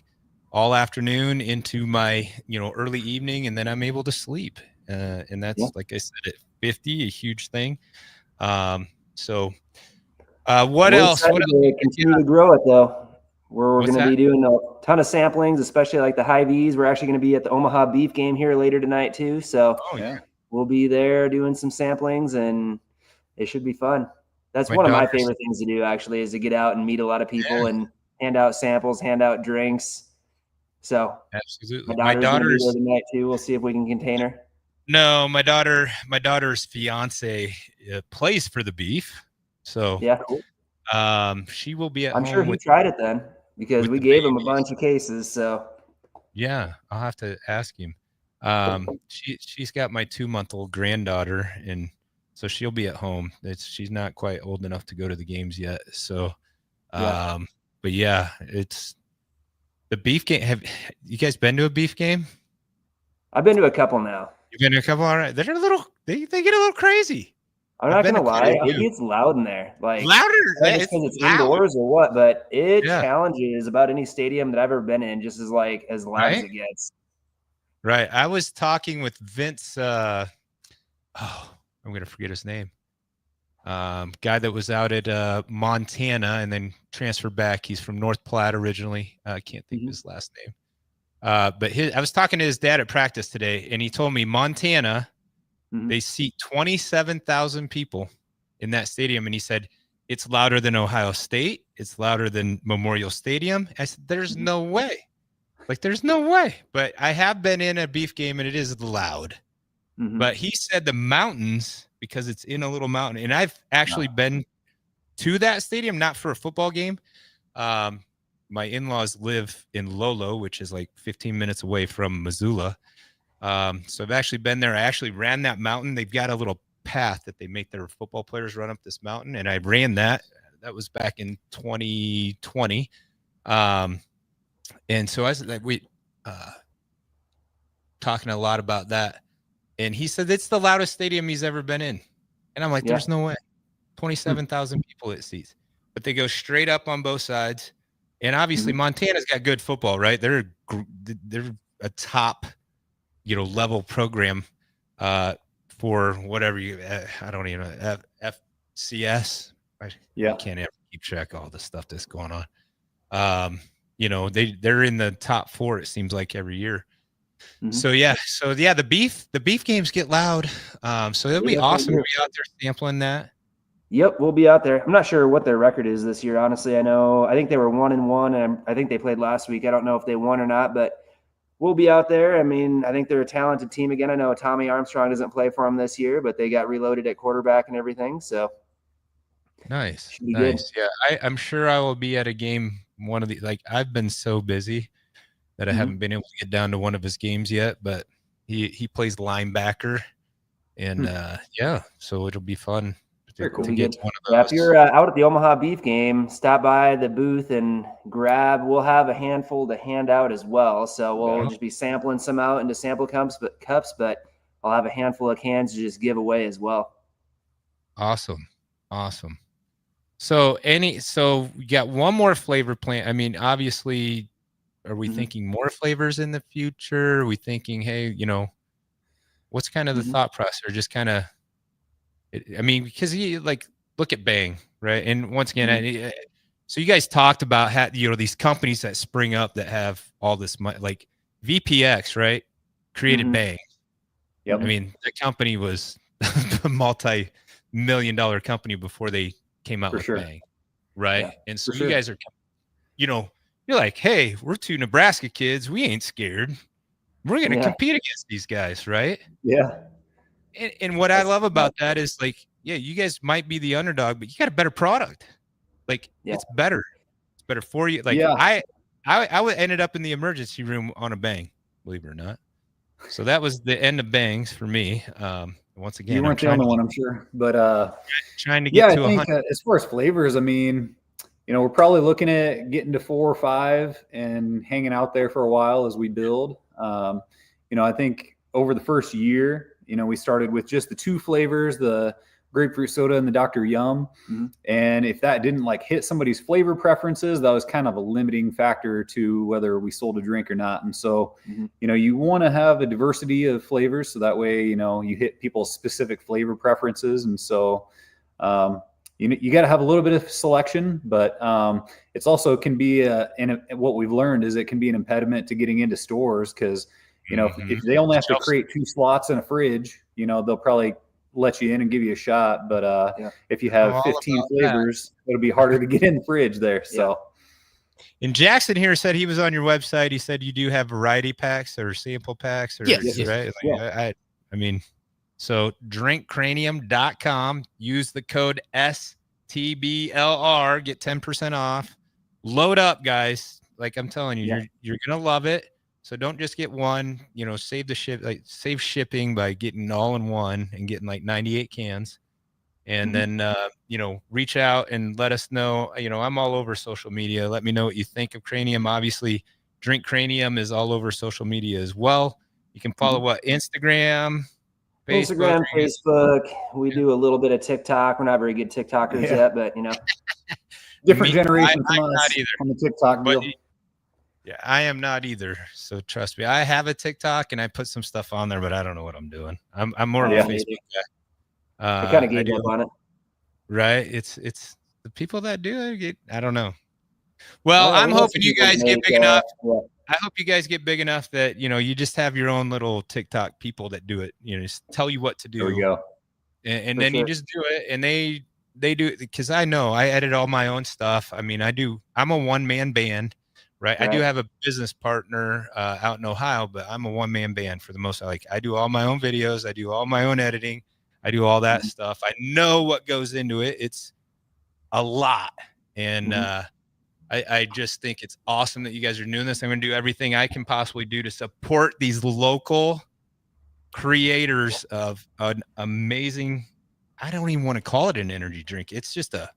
all afternoon into my, early evening, and then I'm able to sleep. And that's, like I said, at 50, a huge thing. What else? What else? Continue to grow it, though. We're going to be doing a ton of samplings, especially like the high V's. We're actually going to be at the Omaha Beef game here later tonight, too. So we'll be there doing some samplings, and it should be fun. That's one of my favorite things to do, actually, is to get out and meet a lot of people and hand out samples, hand out drinks. So absolutely, my daughter's going to be there tonight, too. We'll see if we can contain her. No, my daughter's fiance plays for the Beef. So cool. She will be at I'm home. sure he tried it then, because we gave him a bunch of cases. So yeah, I'll have to ask him. She's got my 2-month-old granddaughter, and so she'll be at home. She's not quite old enough to go to the games yet. So, but yeah, it's the Beef game. Have you guys been to a Beef game? I've been to a couple now. You've been to a couple? All right. They get a little crazy. I'm not going to lie. It gets loud in there. Like louder. Just because it's indoors or what, but it challenges about any stadium that I've ever been in, just as loud as it gets. Right. I was talking with Vince. I'm going to forget his name. Guy that was out at Montana and then transferred back. He's from North Platte originally. I can't think of his last name. But I was talking to his dad at practice today, and he told me Montana, they seat 27,000 people in that stadium. And he said, it's louder than Ohio State. It's louder than Memorial Stadium. I said, there's no way. Like, there's no way. But I have been in a Beef game, and it is loud. But he said the mountains, because it's in a little mountain. And I've actually been to that stadium, not for a football game. My in-laws live in Lolo, which is like 15 minutes away from Missoula. So I've actually been there. I actually ran that mountain. They've got a little path that they make their football players run up this mountain, and I ran that. That was back in 2020. And so we talking a lot about that, and he said it's the loudest stadium he's ever been in, and I'm like, there's no way. 27,000 people it seats, but they go straight up on both sides, and obviously Montana's got good football, right? They're a top level program for whatever I don't even know, FCS. I can't ever keep track of all the stuff that's going on. They're in the top 4, it seems like, every year. So the beef games get loud. So it'll be awesome to be out there sampling that. Yep, we'll be out there. I'm not sure what their record is this year, honestly. I think they were 1-1, and I think they played last week. I don't know if they won or not, but we'll be out there. I mean, I think they're a talented team again. I know Tommy Armstrong doesn't play for them this year, but they got reloaded at quarterback and everything. So nice. Good. Yeah, I'm sure I will be at a game. One of the I've been so busy that I haven't been able to get down to one of his games yet. But he plays linebacker, and so it'll be fun to get one of those. If you're out at the Omaha Beef game, stop by the booth and grab. We'll have a handful to hand out as well. So we'll just be sampling some out into sample cups, but I'll have a handful of cans to just give away as well. Awesome. So we got one more flavor plan. I mean, obviously, are we thinking more flavors in the future? Are we thinking, hey, what's kind of the thought process, or just kind of, because you look at Bang, right? And once again, so you guys talked about these companies that spring up that have all this money, like VPX, right? Created Bang. Yep. I mean, the company was a multi-million-dollar company before they came out with Bang, right? Yeah, and so you guys are, you're like, hey, we're 2 Nebraska kids. We ain't scared. We're going to compete against these guys, right? Yeah. And what I love about that is you guys might be the underdog, but you got a better product. It's better. It's better for you. I ended up in the emergency room on a Bang, believe it or not. So that was the end of Bangs for me. Once again, you weren't the only one, I'm sure, but trying to get to I think as far as flavors, we're probably looking at getting to 4 or 5 and hanging out there for a while as we build. I think over the first year, we started with just the 2 flavors, the grapefruit soda and the Dr. Yum. Mm-hmm. And if that didn't hit somebody's flavor preferences, that was kind of a limiting factor to whether we sold a drink or not. And so, you want to have a diversity of flavors. So that way, you hit people's specific flavor preferences. And so, you got to have a little bit of selection, but it's also can be and what we've learned is it can be an impediment to getting into stores because, if they only have to create 2 slots in a fridge, they'll probably let you in and give you a shot. But if you have 15 flavors, it'll be harder to get in the fridge there. So, and Jackson here said he was on your website. He said you do have variety packs or sample packs, or yes. Right? I mean, so drinkcranium.com. Use the code STBLR. Get 10% off. Load up, guys. Like I'm telling you, you're gonna love it. So don't just get one, save save shipping by getting all in one and getting 98 cans. And then, reach out and let us know. I'm all over social media. Let me know what you think of Cranium. Obviously, Drink Cranium is all over social media as well. You can follow Instagram, Facebook. We do a little bit of TikTok. We're not very good TikTokers yet, but, different generation from us on the TikTok deal. Yeah, I am not either. So trust me, I have a TikTok and I put some stuff on there, but I don't know what I'm doing. I'm more of a Facebook guy. I kind of gave up on it. Right. It's the people that do it. I don't know. Well, I'm hoping you guys get big enough. I hope you guys get big enough that, you just have your own little TikTok people that do it, just tell you what to do. There we go. And then you just do it. And they do it because I know I edit all my own stuff. I mean, I'm a one-man band. Right. I do have a business partner out in Ohio, but I'm a one-man band for the most. I do all my own videos. I do all my own editing. I do all that stuff. I know what goes into it. It's a lot. And I just think it's awesome that you guys are doing this. I'm going to do everything I can possibly do to support these local creators of an amazing, I don't even want to call it an energy drink. It's just a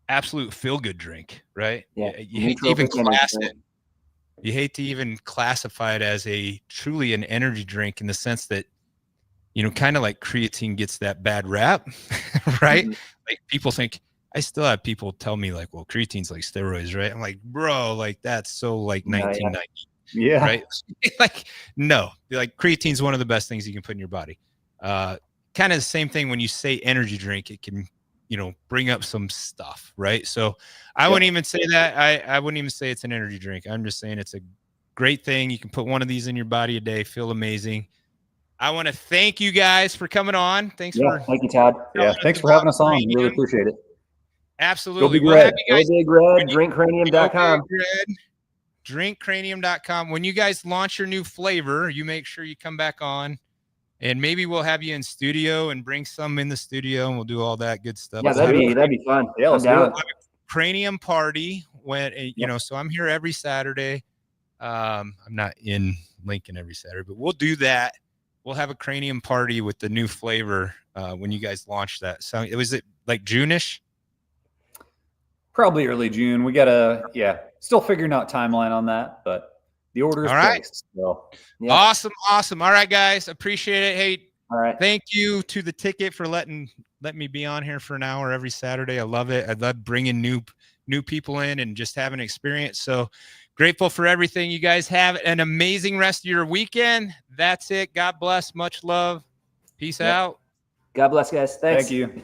absolute feel-good drink, right? Yeah. You hate to even class it. You hate to even classify it as truly an energy drink in the sense that, kind of like creatine gets that bad rap, right? Like people think, I still have people tell me well, creatine's like steroids, right? I'm like, bro, that's so 1990. Yeah. Right. No, creatine's one of the best things you can put in your body. Kind of the same thing when you say energy drink, it can, bring up some stuff, right? So I wouldn't even say that. I wouldn't even say it's an energy drink. I'm just saying it's a great thing. You can put one of these in your body a day, feel amazing. I want to thank you guys for coming on. Thank you, Todd. Yeah, thanks for having us on. Really appreciate it. Absolutely. Go Big Red, drinkcranium.com. Drinkcranium.com. When you guys launch your new flavor, you make sure you come back on. And maybe we'll have you in studio and bring some in the studio, and we'll do all that good stuff. Yeah, that'd be fun. Yeah, let's do it. Cranium party so I'm here every Saturday. I'm not in Lincoln every Saturday, but we'll do that. We'll have a cranium party with the new flavor when you guys launch that. So was it June-ish? Probably early June. We gotta still figuring out timeline on that, but the order is placed. So, Awesome. All right, guys. Appreciate it. Hey, all right. Thank you to the Ticket for letting me be on here for an hour every Saturday. I love it. I love bringing new people in and just having experience. So grateful for everything. You guys have an amazing rest of your weekend. That's it. God bless. Much love. Peace out. God bless, guys. Thanks. Thank you.